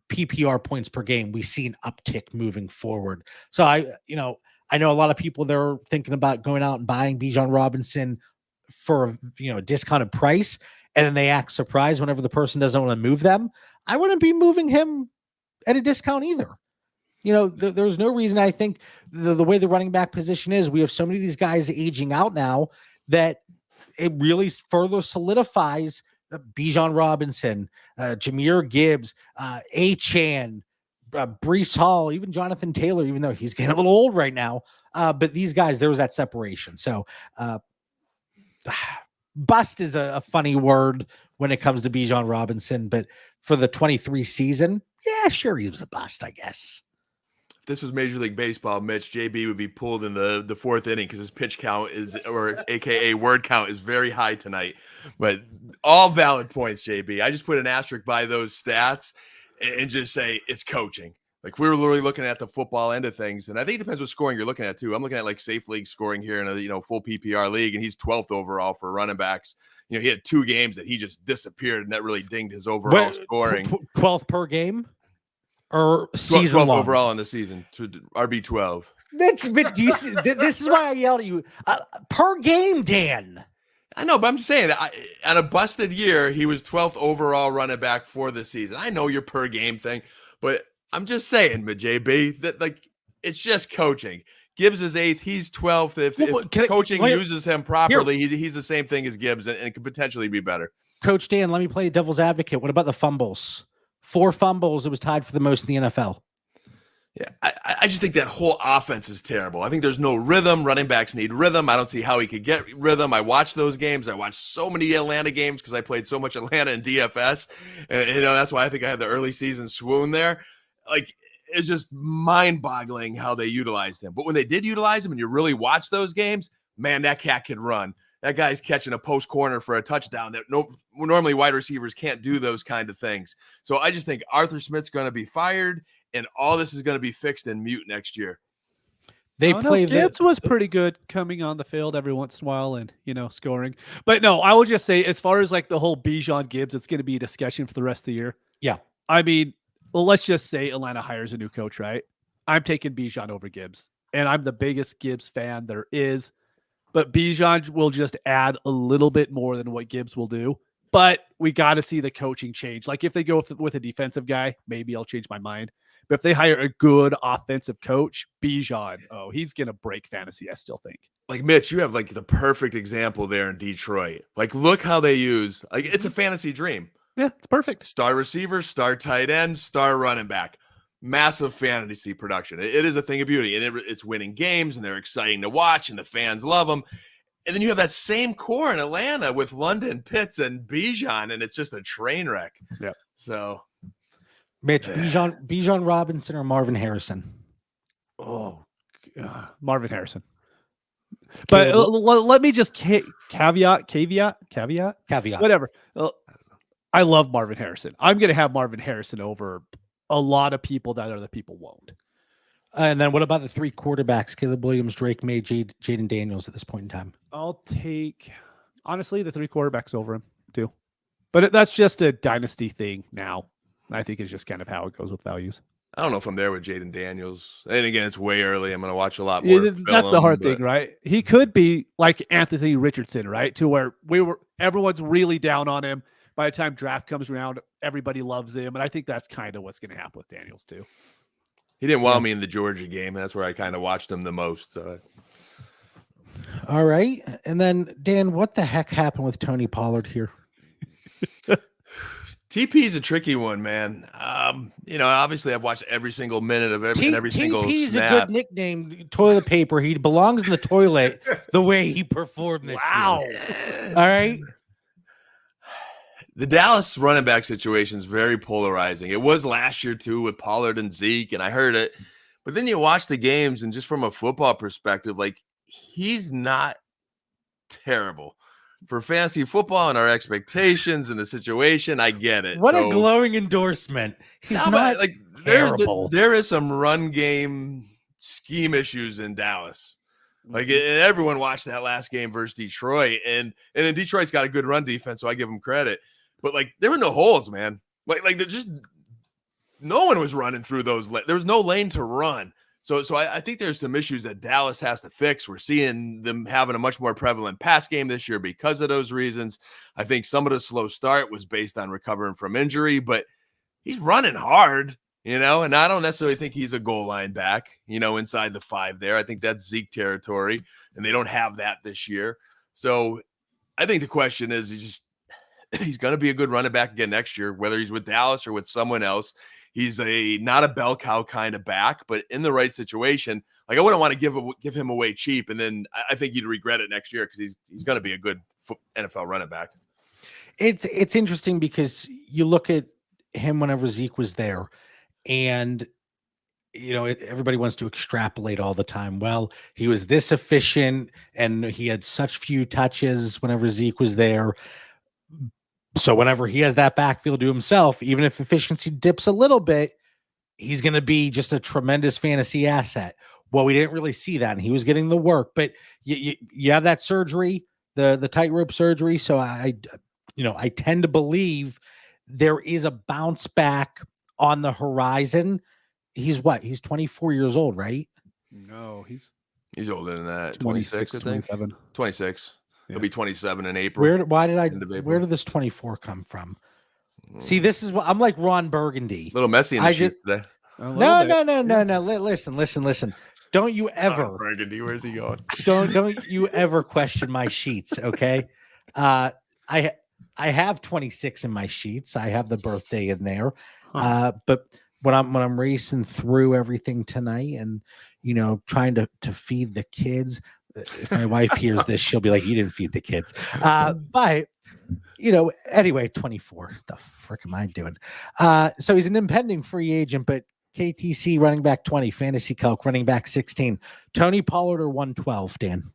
S1: PPR points per game, we see an uptick moving forward. So I know a lot of people, they're thinking about going out and buying Bijan Robinson for, you know, a discounted price, and then they act surprised whenever the person doesn't want to move them. I wouldn't be moving him at a discount either. You know, there's no reason. I think the way the running back position is, we have so many of these guys aging out now that it really further solidifies Bijan Robinson, Jahmyr Gibbs, Achane, Breece Hall, even Jonathan Taylor, even though he's getting a little old right now. But these guys, there was that separation. So bust is a funny word when it comes to Bijan Robinson, but for the 23 season, yeah, sure, he was a bust, I guess.
S2: If this was Major League Baseball, Mitch, JB would be pulled in the 4th inning because his pitch count is, or AKA word count, is very high tonight. But all valid points, JB. I just put an asterisk by those stats and just say it's coaching. Like, we were literally looking at the football end of things, and I think it depends what scoring you're looking at too. I'm looking at like safe league scoring here in a full PPR league, and he's 12th overall for running backs. You know, he had 2 games that he just disappeared, and that really dinged his overall scoring.
S1: 12th per game or season
S2: 12 overall in the season to RB12.
S1: Mitch, do you see, this is why I yelled at you per game, Dan.
S2: I know, but I'm just saying that on a busted year, he was 12th overall running back for the season. I know your per game thing, but I'm just saying, but JB, that, like, it's just coaching. Gibbs is 8th. He's 12th. If coaching uses him properly, he's the same thing as Gibbs and could potentially be better.
S1: Coach Dan, let me play devil's advocate. What about the fumbles? 4 fumbles. It was tied for the most in the NFL.
S2: Yeah, I just think that whole offense is terrible. I think there's no rhythm. Running backs need rhythm. I don't see how he could get rhythm. I watched those games. I watched so many Atlanta games because I played so much Atlanta in DFS. And, that's why I think I had the early season swoon there. Like, it's just mind-boggling how they utilized him. But when they did utilize him and you really watch those games, man, that cat can run. That guy's catching a post corner for a touchdown that normally wide receivers can't do those kind of things. So I just think Arthur Smith's going to be fired, and all this is going to be fixed in mute next year.
S3: Gibbs was pretty good coming on the field every once in a while and, scoring. But no, I will just say, as far as like the whole Bijan Gibbs, it's going to be a discussion for the rest of the year.
S1: Yeah.
S3: I mean, well, let's just say Atlanta hires a new coach, right? I'm taking Bijan over Gibbs, and I'm the biggest Gibbs fan there is. But Bijan will just add a little bit more than what Gibbs will do. But we got to see the coaching change. Like if they go with a defensive guy, maybe I'll change my mind. But if they hire a good offensive coach, Bijan, he's going to break fantasy, I still think.
S2: Like Mitch, you have like the perfect example there in Detroit. Like look how they use, like it's a fantasy dream.
S3: Yeah, it's perfect.
S2: Star receiver, star tight end, star running back. Massive fantasy production. It is a thing of beauty, and it's winning games, and they're exciting to watch, and the fans love them. And then you have that same core in Atlanta with London, Pitts, and Bijan, and it's just a train wreck.
S3: Yeah.
S2: So,
S1: Mitch, Bijan Robinson or Marvin Harrison?
S3: Oh, Marvin Harrison. But let me just caveat, whatever. I love Marvin Harrison. I'm going to have Marvin Harrison over a lot of people that other people won't.
S1: And then what about the 3 quarterbacks? Caleb Williams, Drake May, Jaden Daniels at this point in time.
S3: I'll take, honestly, the 3 quarterbacks over him too. But that's just a dynasty thing now. I think it's just kind of how it goes with values.
S2: I don't know if I'm there with Jaden Daniels. And again, it's way early. I'm going to watch a lot more.
S3: That's the hard thing, right? He could be like Anthony Richardson, right? To where everyone's really down on him. By the time draft comes around, everybody loves him. And I think that's kind of what's going to happen with Daniels too.
S2: He didn't wow me in the Georgia game. That's where I kind of watched him the most. So,
S1: all right. And then, Dan, what the heck happened with Tony Pollard here?
S2: TP is a tricky one, man. Obviously I've watched every single minute of every single
S1: TP is
S2: snap.
S1: a good nickname. Toilet paper. He belongs in the toilet the way he performed this year. All right.
S2: The Dallas running back situation is very polarizing. It was last year too with Pollard and Zeke, and I heard it. But then you watch the games, and just from a football perspective, like he's not terrible for fantasy football and our expectations and the situation. I get it.
S1: What a glowing endorsement. He's not like terrible.
S2: There is some run game scheme issues in Dallas. Like everyone watched that last game versus Detroit, and then Detroit's got a good run defense, so I give them credit. But like there were no holes, man. Like they're just no one was running through those. There was no lane to run. So I think there's some issues that Dallas has to fix. We're seeing them having a much more prevalent pass game this year because of those reasons. I think some of the slow start was based on recovering from injury, but he's running hard, and I don't necessarily think he's a goal line back, inside the 5 there. I think that's Zeke territory, and they don't have that this year. So I think the question is he's going to be a good running back again next year, whether he's with Dallas or with someone else. He's not a bell cow kind of back, but in the right situation. Like I wouldn't want to give him away cheap, and then I think you'd regret it next year because he's going to be a good NFL running back.
S1: It's interesting because you look at him whenever Zeke was there, and everybody wants to extrapolate all the time. Well, he was this efficient, and he had such few touches whenever Zeke was there. So whenever he has that backfield to himself, even if efficiency dips a little bit, he's going to be just a tremendous fantasy asset. Well, we didn't really see that, and he was getting the work. But you have that surgery, the tightrope surgery. So I tend to believe there is a bounce back on the horizon. He's 24 years old, right?
S3: No, he's
S2: older than that.
S3: 26, 27.
S2: 26.
S3: Yeah.
S2: He'll be 27 in April.
S1: Where did this 24 come from? See, this is what I'm like Ron Burgundy.
S2: A little messy in the sheets today.
S1: No. Listen. Don't you ever
S2: Burgundy, where's he going?
S1: Don't you ever question my sheets, okay? I have 26 in my sheets. I have the birthday in there. But when I'm racing through everything tonight and trying to feed the kids, if my wife hears this, she'll be like, you didn't feed the kids. But anyway, 24. The frick am I doing? So he's an impending free agent, but KTC running back 20, Fantasy Calc running back 16. Tony Pollard or 112, Dan?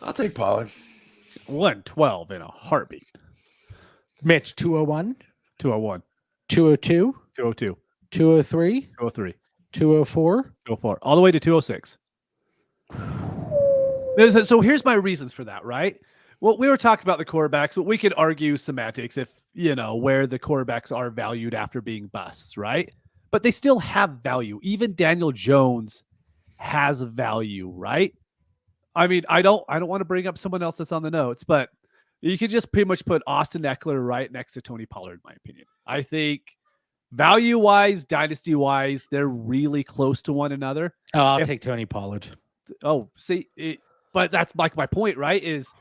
S2: I'll take Pollard.
S3: 112 in a heartbeat.
S1: Mitch, 201,
S3: 201,
S1: 202,
S3: 202,
S1: 203,
S3: 203,
S1: 204,
S3: 204, all the way to 206. So here's my reasons for that, right? Well, we were talking about the quarterbacks, but we could argue semantics if, where the quarterbacks are valued after being busts, right? But they still have value. Even Daniel Jones has value, right? I mean, I don't want to bring up someone else that's on the notes, but You could just pretty much put Austin Eckler right next to Tony Pollard, in my opinion. I think value-wise, dynasty-wise, they're really close to one another.
S1: Oh, I'll take Tony Pollard.
S3: Oh, see, but that's like my point, right? Is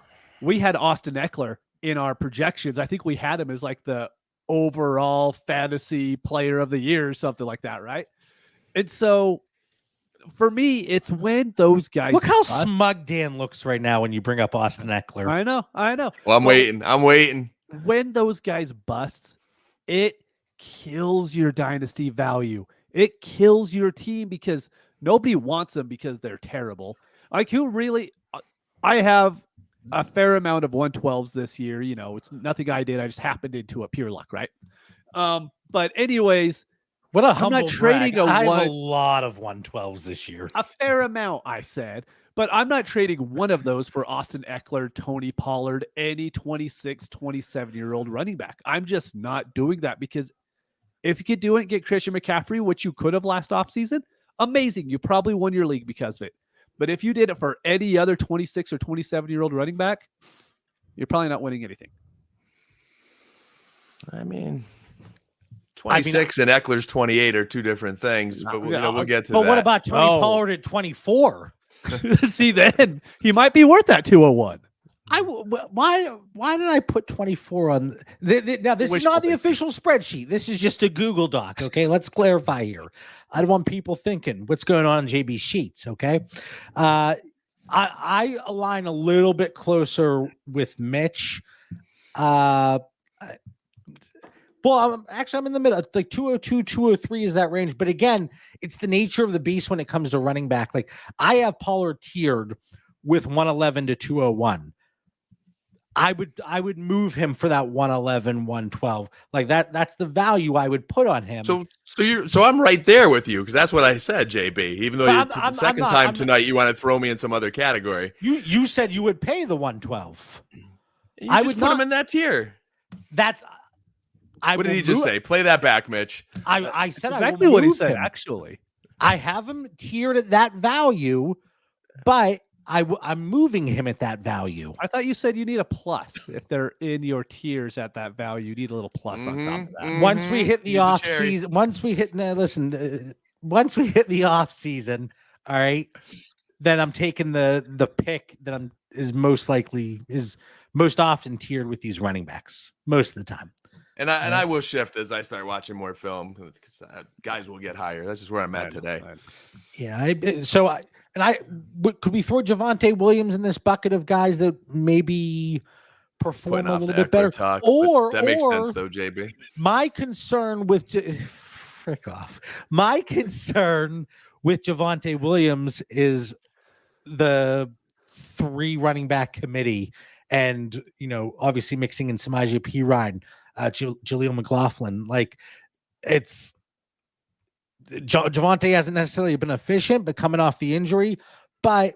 S3: we had Austin Eckler in our projections. I think we had him as like the overall fantasy player of the year or something like that, right? And so for me, it's when those guys
S1: look how smug Dan looks right now when you bring up Austin Eckler.
S3: I know.
S2: Well, I'm waiting.
S3: When those guys bust, it kills your dynasty value. It kills your team because nobody wants them because they're terrible. Like who really? I have a fair amount of 112s this year. You know, it's nothing I did. I just happened into a pure luck, right? But anyways.
S1: What a
S3: I'm not trading
S1: I have a lot of 112s this year.
S3: A fair amount, I said. But I'm not trading one of those for Austin Eckler, Tony Pollard, any 26, 27-year-old running back. I'm just not doing that because if you could do it and get Christian McCaffrey, which you could have last offseason, amazing. You probably won your league because of it. But if you did it for any other 26 or 27-year-old running back, you're probably not winning anything.
S2: I mean... 26 and Eckler's 28 are two different things, but we'll get to that.
S1: But what about Tony Pollard at 24?
S3: See, then he might be worth that 201.
S1: Why did I put 24 on? Now, this is not the official spreadsheet. This is just a Google Doc. Okay, let's clarify here. I don't want people thinking what's going on in JB Sheets. Okay, I align a little bit closer with Mitch. Well, I'm in the middle. Like 202, 203 is that range. But again, it's the nature of the beast when it comes to running back. Like I have Pollard tiered with 111 to 201. I would move him for that 111, 112. Like that's the value I would put on him.
S2: So I'm right there with you because that's what I said, JB. Even though the second time tonight you want to throw me in some other category.
S1: You said you would pay the 112.
S2: I would put him in that tier. What did he just say? Play that back, Mitch.
S1: I said
S3: exactly what he said. Actually,
S1: I have him tiered at that value, but I'm moving him at that value.
S3: I thought you said you need a plus if they're in your tiers at that value. You need a little plus on top of that.
S1: Once we hit the off season, once we hit the off season, all right, then I'm taking the pick that is most often tiered with these running backs most of the time.
S2: And I will shift as I start watching more film because guys will get higher. That's just where I'm at today.
S1: Yeah. Could we throw Javonte Williams in this bucket of guys that maybe perform a little bit better?
S2: That makes sense though, JB.
S1: My concern with My concern with Javonte Williams is the 3 running back committee, and obviously mixing in Samaje Perine. Jaleel McLaughlin, like it's Javonte hasn't necessarily been efficient, but coming off the injury, but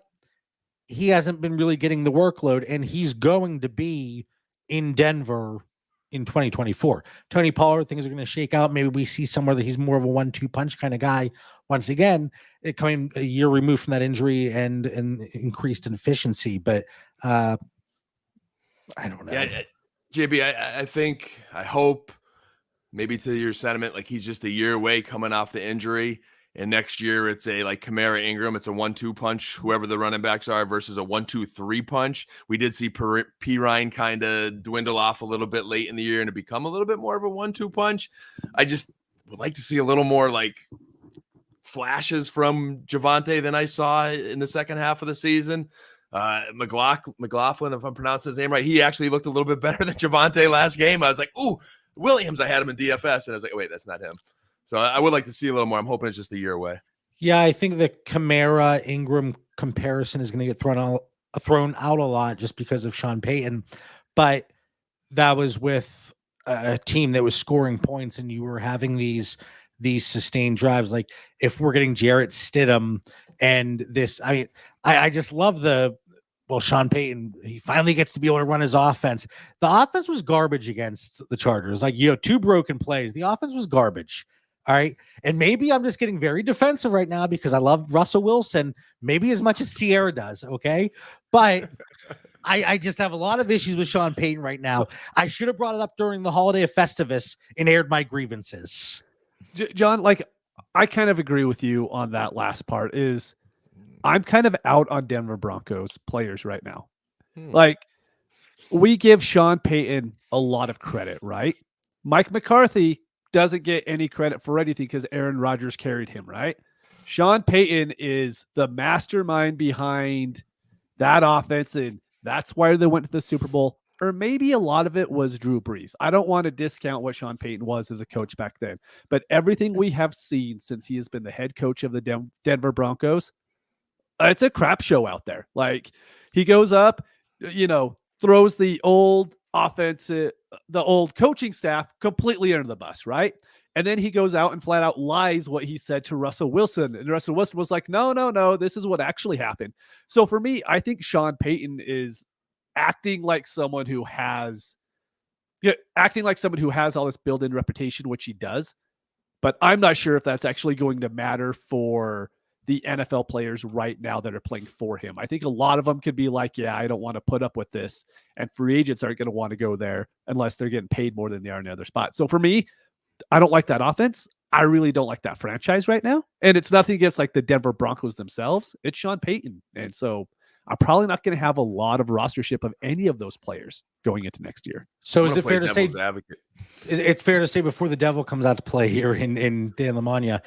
S1: he hasn't been really getting the workload, and he's going to be in Denver in 2024. Tony Pollard, things are going to shake out. Maybe we see somewhere that he's more of a 1-2 punch kind of guy. Once again, coming a year removed from that injury and increased in efficiency, but I don't know.
S2: Yeah. JB, I hope maybe to your sentiment, like he's just a year away coming off the injury. And next year it's a like Kamara Ingram. It's a 1-2 punch, whoever the running backs are, versus a 1-2-3 punch. We did see Perine kind of dwindle off a little bit late in the year and to become a little bit more of a 1-2 punch. I just would like to see a little more like flashes from Javonte than I saw in the second half of the season. McLaughlin, if I'm pronouncing his name right, he actually looked a little bit better than Javonte last game. I was like, ooh, Williams, I had him in DFS, and I was like, oh, wait, that's not him. So I would like to see a little more. I'm hoping it's just a year away.
S1: Yeah, I think the Kamara Ingram comparison is going to get thrown out a lot just because of Sean Payton, but that was with a team that was scoring points, and you were having these sustained drives. Like if we're getting Jarrett Stidham and this, I mean, I just love Sean Payton, he finally gets to be able to run his offense. The offense was garbage against the Chargers. Like, 2 broken plays. The offense was garbage. All right. And maybe I'm just getting very defensive right now because I love Russell Wilson, maybe as much as Sierra does. Okay. But I just have a lot of issues with Sean Payton right now. I should have brought it up during the holiday of Festivus and aired my grievances.
S3: John, like, I kind of agree with you on that last part. Is I'm kind of out on Denver Broncos players right now. Like, we give Sean Payton a lot of credit, right? Mike McCarthy doesn't get any credit for anything because Aaron Rodgers carried him, right? Sean Payton is the mastermind behind that offense, and that's why they went to the Super Bowl. Or maybe a lot of it was Drew Brees. I don't want to discount what Sean Payton was as a coach back then, but everything we have seen since he has been the head coach of the Denver Broncos, it's a crap show out there. Like, he goes up, throws the old offense, the old coaching staff completely under the bus, right? And then he goes out and flat out lies what he said to Russell Wilson. And Russell Wilson was like, no, this is what actually happened. So for me, I think Sean Payton is acting like someone who has all this built-in reputation, which he does. But I'm not sure if that's actually going to matter for the NFL players right now that are playing for him. I think a lot of them could be like, yeah, I don't want to put up with this. And free agents aren't going to want to go there unless they're getting paid more than they are in the other spot. So for me, I don't like that offense. I really don't like that franchise right now. And it's nothing against like the Denver Broncos themselves. It's Sean Payton. And so I'm probably not going to have a lot of rostership of any of those players going into next year.
S1: So is it fair to say, it's fair to say before the devil comes out to play here in Dan Lamagna,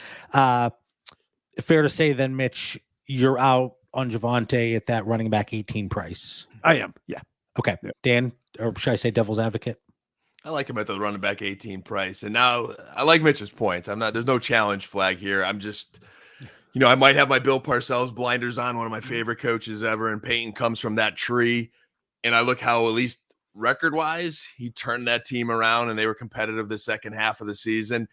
S1: fair to say then, Mitch, you're out on Javonte at that running back 18 price?
S3: I am. Yeah.
S1: Okay. Yeah. Dan, or should I say devil's advocate?
S2: I like him at the running back 18 price. And now I like Mitch's points. There's no challenge flag here. I'm just, I might have my Bill Parcells blinders on, one of my favorite coaches ever. And Payton comes from that tree. And I look how, at least record wise, he turned that team around and they were competitive the second half of the season.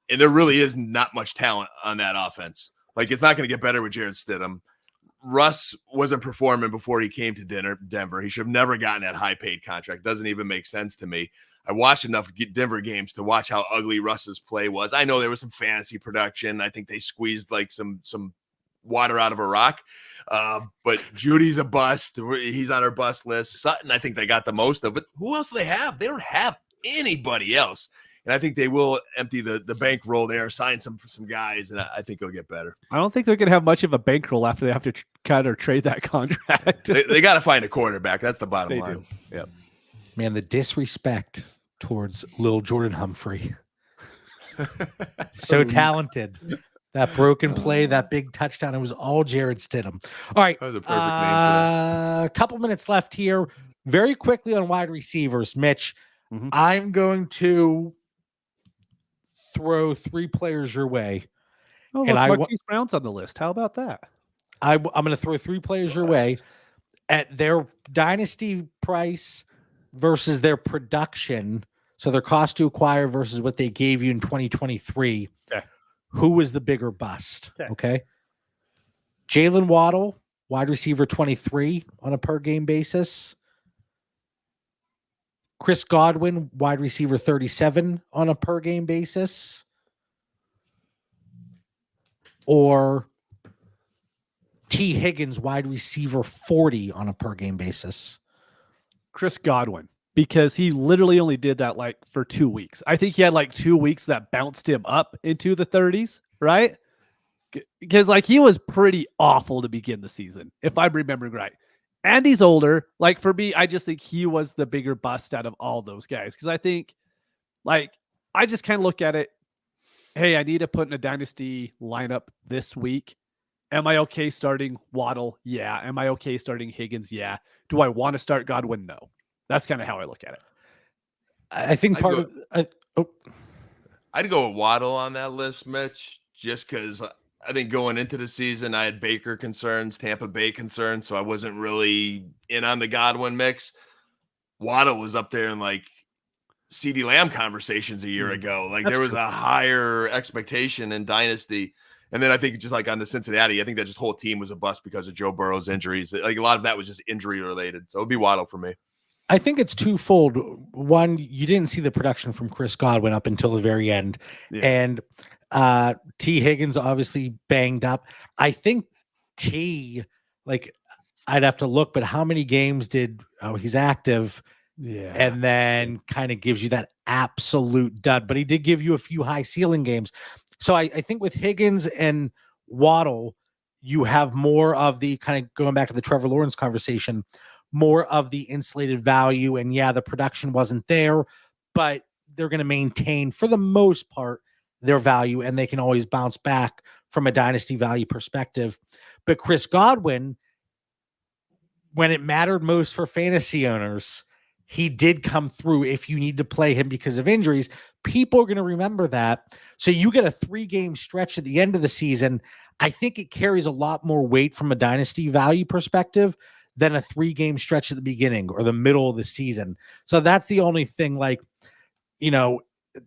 S2: And there really is not much talent on that offense. Like, it's not going to get better with Jarrett Stidham. Russ wasn't performing before he came to Denver. He should have never gotten that high-paid contract. Doesn't even make sense to me. I watched enough Denver games to watch how ugly Russ's play was. I know there was some fantasy production. I think they squeezed like some water out of a rock. But Judy's a bust. He's on our bust list. Sutton, I think they got the most of. But who else do they have? They don't have anybody else. And I think they will empty the bankroll there, sign some guys, and I think it'll get better.
S3: I don't think they're going to have much of a bankroll after they have to cut or trade that contract.
S2: they got to find a quarterback. That's the bottom line.
S3: Yep.
S1: Man, the disrespect towards Lil Jordan Humphrey. So talented. That broken play, that big touchdown, it was all Jarrett Stidham. All right.
S2: That was a perfect name for that.
S1: A couple minutes left here. Very quickly on wide receivers, Mitch.
S3: Mm-hmm.
S1: I'm going to throw 3 players your way.
S3: Oh, and Marquise Brown's on the list. How about that?
S1: I'm going to throw 3 players your way at their dynasty price versus their production. So their cost to acquire versus what they gave you in 2023.
S3: Okay.
S1: Who was the bigger bust? Okay. Jalen Waddle, wide receiver 23 on a per game basis. Chris Godwin, wide receiver 37 on a per game basis. Or T. Higgins, wide receiver 40 on a per game basis.
S3: Chris Godwin, because he literally only did that like for 2 weeks. I think he had like 2 weeks that bounced him up into the 30s, right? Because like he was pretty awful to begin the season, if I'm remembering right. And he's older. Like for me, I just think he was the bigger bust out of all those guys. Because I think, like, I just kind of look at it. Hey, I need to put in a dynasty lineup this week. Am I okay starting Waddle? Yeah. Am I okay starting Higgins? Yeah. Do I want to start Godwin? No. That's kind of how I look at it.
S1: I think
S2: I'd go with Waddle on that list, Mitch, just because I think going into the season, I had Baker concerns, Tampa Bay concerns, so I wasn't really in on the Godwin mix. Waddle was up there in like CeeDee Lamb conversations a year ago. Like there was a higher expectation in Dynasty. And then I think just like on the Cincinnati, I think that just whole team was a bust because of Joe Burrow's injuries. Like a lot of that was just injury related. So it would be Waddle for me.
S1: I think it's twofold. One, you didn't see the production from Chris Godwin up until the very end. Yeah. And T. Higgins obviously banged up. I think T, like, I'd have to look, but how many games did he's active?
S3: Yeah.
S1: And then kind of gives you that absolute dud. But he did give you a few high ceiling games. So I think with Higgins and Waddle, you have more of the kind of going back to the Trevor Lawrence conversation, more of the insulated value. And yeah, the production wasn't there, but they're going to maintain for the most part their value, and they can always bounce back from a dynasty value perspective. But Chris Godwin, when it mattered most for fantasy owners, he did come through. If you need to play him because of injuries, people are going to remember that. So you get a 3-game stretch at the end of the season. I think it carries a lot more weight from a dynasty value perspective than a 3-game stretch at the beginning or the middle of the season. So that's the only thing. Like, you know,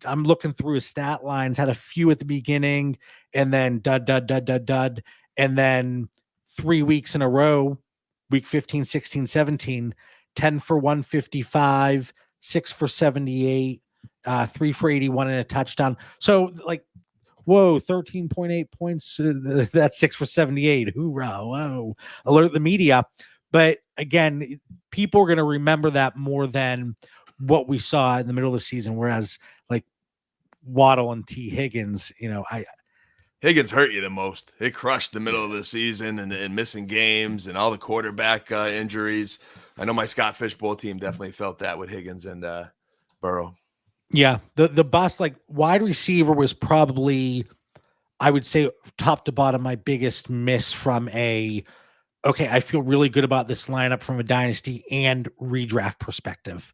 S1: I'm looking through his stat lines, had a few at the beginning and then dud. And then 3 weeks in a row, week 15, 16, 17, 10 for 155, 6 for 78, 3 for 81 and a touchdown. So like, whoa, 13.8 points. That's 6 for 78. Hoorah. Whoa. Alert the media. But again, people are going to remember that more than what we saw in the middle of the season. Whereas like Waddle and T. Higgins, you know,
S2: Higgins hurt you the most. It crushed the middle of the season and missing games and all the quarterback injuries. I know my Scott Fishbowl team definitely felt that with Higgins and Burrow.
S1: Yeah, the bust, like wide receiver was probably, I would say, top to bottom, my biggest miss from okay, I feel really good about this lineup from a dynasty and redraft perspective.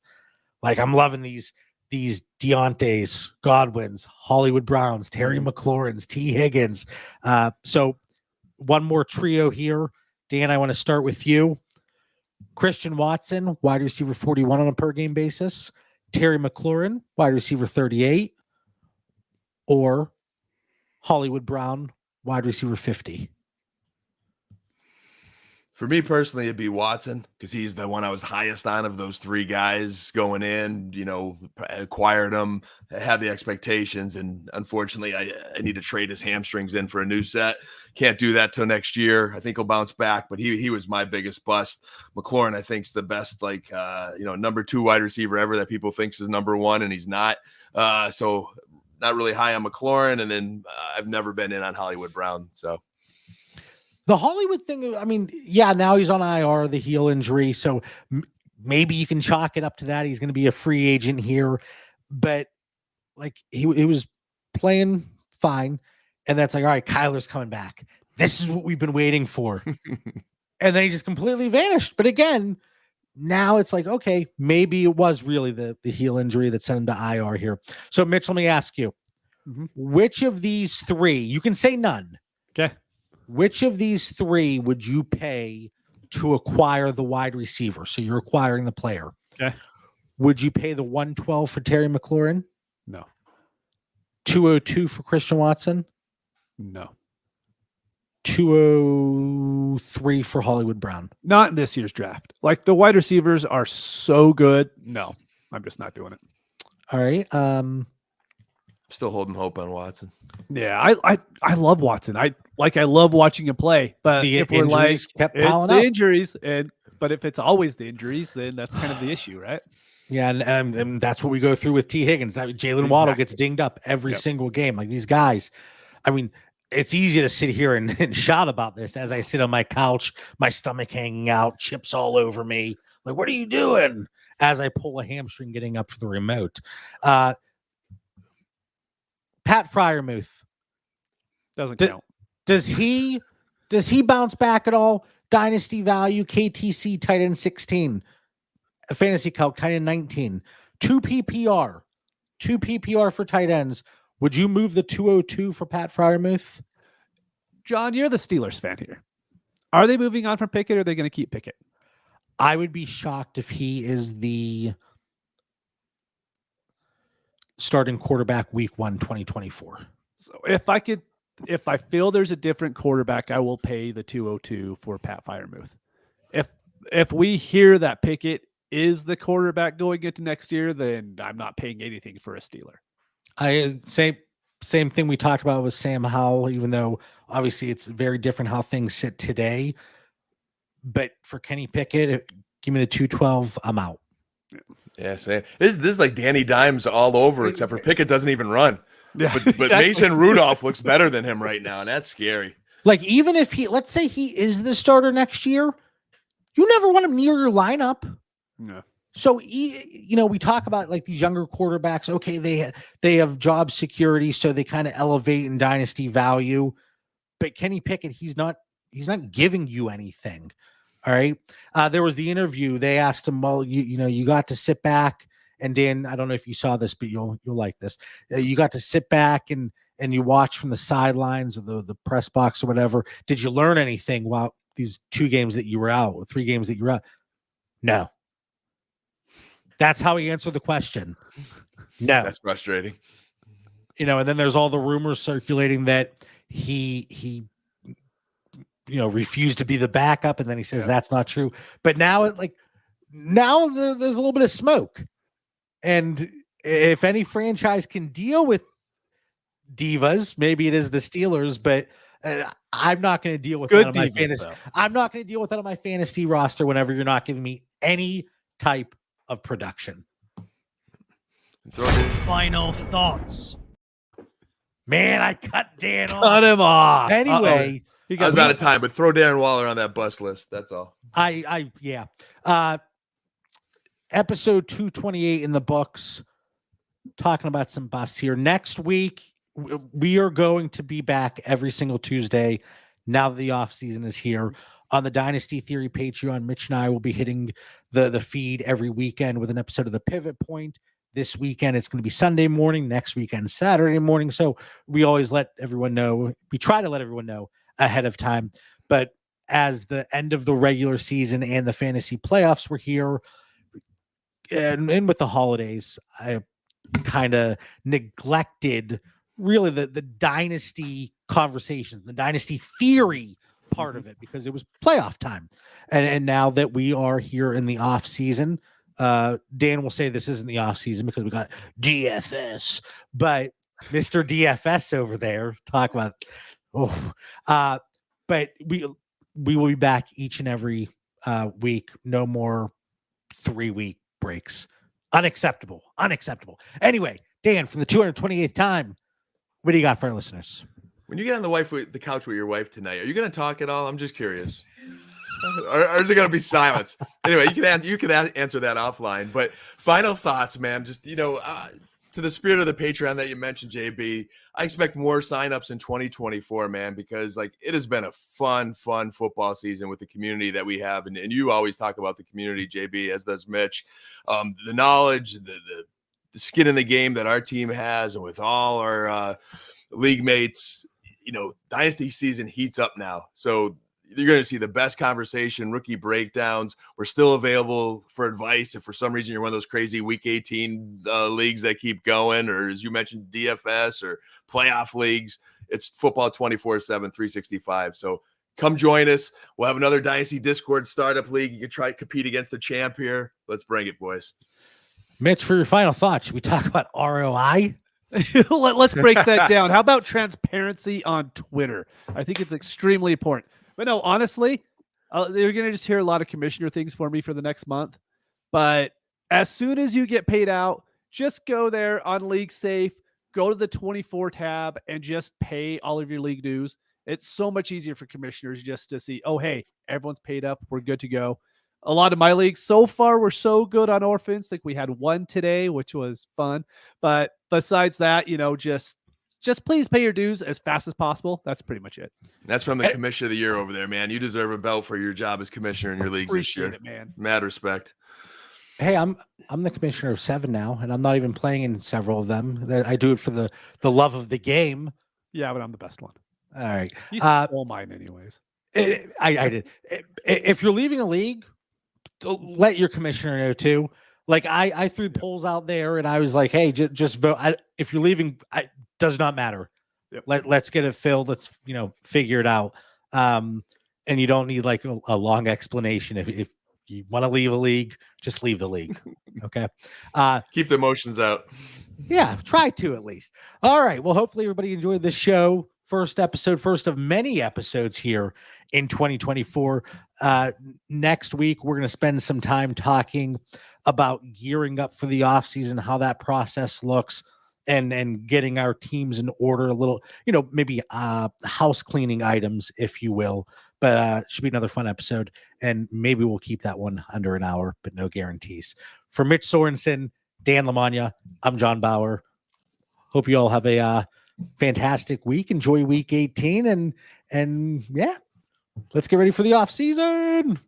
S1: Like I'm loving these Deontay's, Godwins, Hollywood Browns, Terry McLaurin's, T. Higgins. So one more trio here. Dan, I want to start with you. Christian Watson, wide receiver 41 on a per game basis. Terry McLaurin, wide receiver 38. Or Hollywood Brown, wide receiver 50.
S2: For me personally, it'd be Watson because he's the one I was highest on of those 3 guys going in, you know, acquired him, had the expectations. And unfortunately, I need to trade his hamstrings in for a new set. Can't do that till next year. I think he'll bounce back, but he was my biggest bust. McLaurin, I think, is the best, like, number 2 wide receiver ever that people thinks is number 1, and he's not. So not really high on McLaurin. And then I've never been in on Hollywood Brown. So.
S1: The Hollywood thing, I mean, yeah, now he's on IR, the heel injury. So maybe you can chalk it up to that. He's going to be a free agent here. But like he was playing fine. And that's like, all right, Kyler's coming back. This is what we've been waiting for. And then he just completely vanished. But again, now it's like, okay, maybe it was really the heel injury that sent him to IR here. So Mitch, let me ask you, which of these 3, you can say none.
S3: Okay.
S1: Which of these 3 would you pay to acquire the wide receiver? So you're acquiring the player.
S3: Okay.
S1: Would you pay the 112 for Terry McLaurin?
S3: No.
S1: 202 for Christian Watson?
S3: No.
S1: 203 for Hollywood Brown?
S3: Not in this year's draft. Like the wide receivers are so good. No, I'm just not doing it.
S1: All right.
S2: Still holding hope on Watson.
S3: Yeah, I love Watson. I love watching him play. But if we're like,
S1: kept
S3: it's
S1: piling
S3: the
S1: up.
S3: injuries, but if it's always the injuries, then that's kind of the issue, right?
S1: Yeah, and that's what we go through with T. Higgins. Jalen Waddle gets dinged up every single game. Like these guys, I mean, it's easy to sit here and shout about this as I sit on my couch, my stomach hanging out, chips all over me. Like, what are you doing? As I pull a hamstring getting up for the remote. Pat Freiermuth
S3: doesn't count.
S1: Does he bounce back at all? Dynasty value, KTC tight end 16, fantasy calc tight end 19, 2 PPR for tight ends. Would you move the 202 for Pat Freiermuth?
S3: John, you're the Steelers fan here. Are they moving on from Pickett or are they going to keep Pickett?
S1: I would be shocked if he is the starting quarterback week 1, 2024.
S3: So if I feel there's a different quarterback, I will pay the 202 for Pat Freiermuth. If we hear that Pickett is the quarterback going into next year, then I'm not paying anything for a Steeler.
S1: Same thing we talked about with Sam Howell, even though obviously it's very different how things sit today. But for Kenny Pickett, give me the 212. I'm out.
S2: Yeah, same. This is like Danny Dimes all over, except for Pickett doesn't even run.
S3: Yeah,
S2: But
S3: exactly.
S2: Mason Rudolph looks better than him right now, and that's scary.
S1: Like, even if let's say he is the starter next year, you never want him near your lineup.
S3: No.
S1: So, we talk about like these younger quarterbacks. Okay, they have job security, so they kind of elevate in dynasty value. But Kenny Pickett, he's not giving you anything. All right. There was the interview. They asked him, well, you got to sit back, and Dan, I don't know if you saw this, but you'll like this. You got to sit back and you watch from the sidelines or the press box or whatever. Did you learn anything while these 2 games that you were out, or 3 games that you were out? No. That's how he answered the question. No.
S2: That's frustrating.
S1: And then there's all the rumors circulating that he refused to be the backup, and then he says that's not true. But now there's a little bit of smoke. And if any franchise can deal with divas, maybe it is the Steelers, but I'm not going to deal with that on my fantasy. I'm not going to deal with that on my fantasy roster whenever you're not giving me any type of production.
S4: Final thoughts.
S1: Man, I cut Dan off.
S3: Cut him off.
S1: Anyway,
S2: I was out of time, but throw Darren Waller on that bus list. That's all.
S1: Yeah. Episode 228 in the books. Talking about some busts here. Next week, we are going to be back every single Tuesday now that the off season is here. On the Dynasty Theory Patreon, Mitch and I will be hitting the feed every weekend with an episode of The Pivot Point. This weekend, it's going to be Sunday morning. Next weekend, Saturday morning. So we always let everyone know. We try to let everyone know ahead of time. But as the end of the regular season and the fantasy playoffs were here, and with the holidays, I kind of neglected really the dynasty conversations, the dynasty theory part of it, because it was playoff time. And now that we are here in the off season, Dan will say this isn't the off season because we got DFS, but Mr. DFS over there talk about, but we will be back each and every week. No more 3-week breaks. Unacceptable. Anyway, Dan, for the 228th time, what do you got for our listeners?
S2: When you get on the couch with your wife tonight, are you going to talk at all? I'm just curious. Or is it going to be silence? Anyway, you can answer that offline. But final thoughts, man. Just to the spirit of the Patreon that you mentioned, JB, I expect more signups in 2024, man, because it has been a fun football season with the community that we have, and you always talk about the community, JB, as does Mitch. The knowledge, the skin in the game that our team has, and with all our league mates, Dynasty season heats up now. So you're going to see the best conversation, rookie breakdowns. We're still available for advice if for some reason you're one of those crazy week 18 leagues that keep going, or as you mentioned, DFS or playoff leagues. It's football 24/7, 365. So come join us. We'll have another Dynasty Discord startup league. You can try to compete against the champ here. Let's bring it, boys.
S1: Mitch, for your final thoughts, should we talk about ROI?
S3: Let's break that down. How about transparency on Twitter? I think it's extremely important. But no, honestly, you're going to just hear a lot of commissioner things for me for the next month. But as soon as you get paid out, just go there on League Safe, go to the 24 tab, and just pay all of your league dues. It's so much easier for commissioners just to see, oh, hey, everyone's paid up. We're good to go. A lot of my leagues so far were so good on orphans. Like we had one today, which was fun. But besides that, just please pay your dues as fast as possible. That's pretty much it.
S2: That's from the commissioner of the year over there, man. You deserve a belt for your job as commissioner in your leagues this year.
S3: It, man.
S2: Mad respect.
S1: Hey, I'm the commissioner of 7 now, and I'm not even playing in several of them. I do it for the love of the game.
S3: Yeah, but I'm the best one.
S1: All right.
S3: You stole mine anyways.
S1: I did. If you're leaving a league, let your commissioner know too. Like I threw polls out there, and I was like, hey, just vote. If you're leaving, does not matter.
S3: Yep.
S1: Let's get it filled. Let's figure it out. And you don't need like a long explanation. If you want to leave a league, just leave the league. Okay.
S2: Keep the emotions out.
S1: Yeah, try to at least. All right. Well, hopefully everybody enjoyed this show. First of many episodes here in 2024. Next week, we're going to spend some time talking about gearing up for the offseason, how that process looks, and getting our teams in order a little, maybe house cleaning items, if you will. But should be another fun episode, and maybe we'll keep that one under an hour, but no guarantees. For Mitch Sorensen, Dan Lamagna, I'm John Bauer. Hope you all have a fantastic week. Enjoy week 18, and yeah, let's get ready for the off season.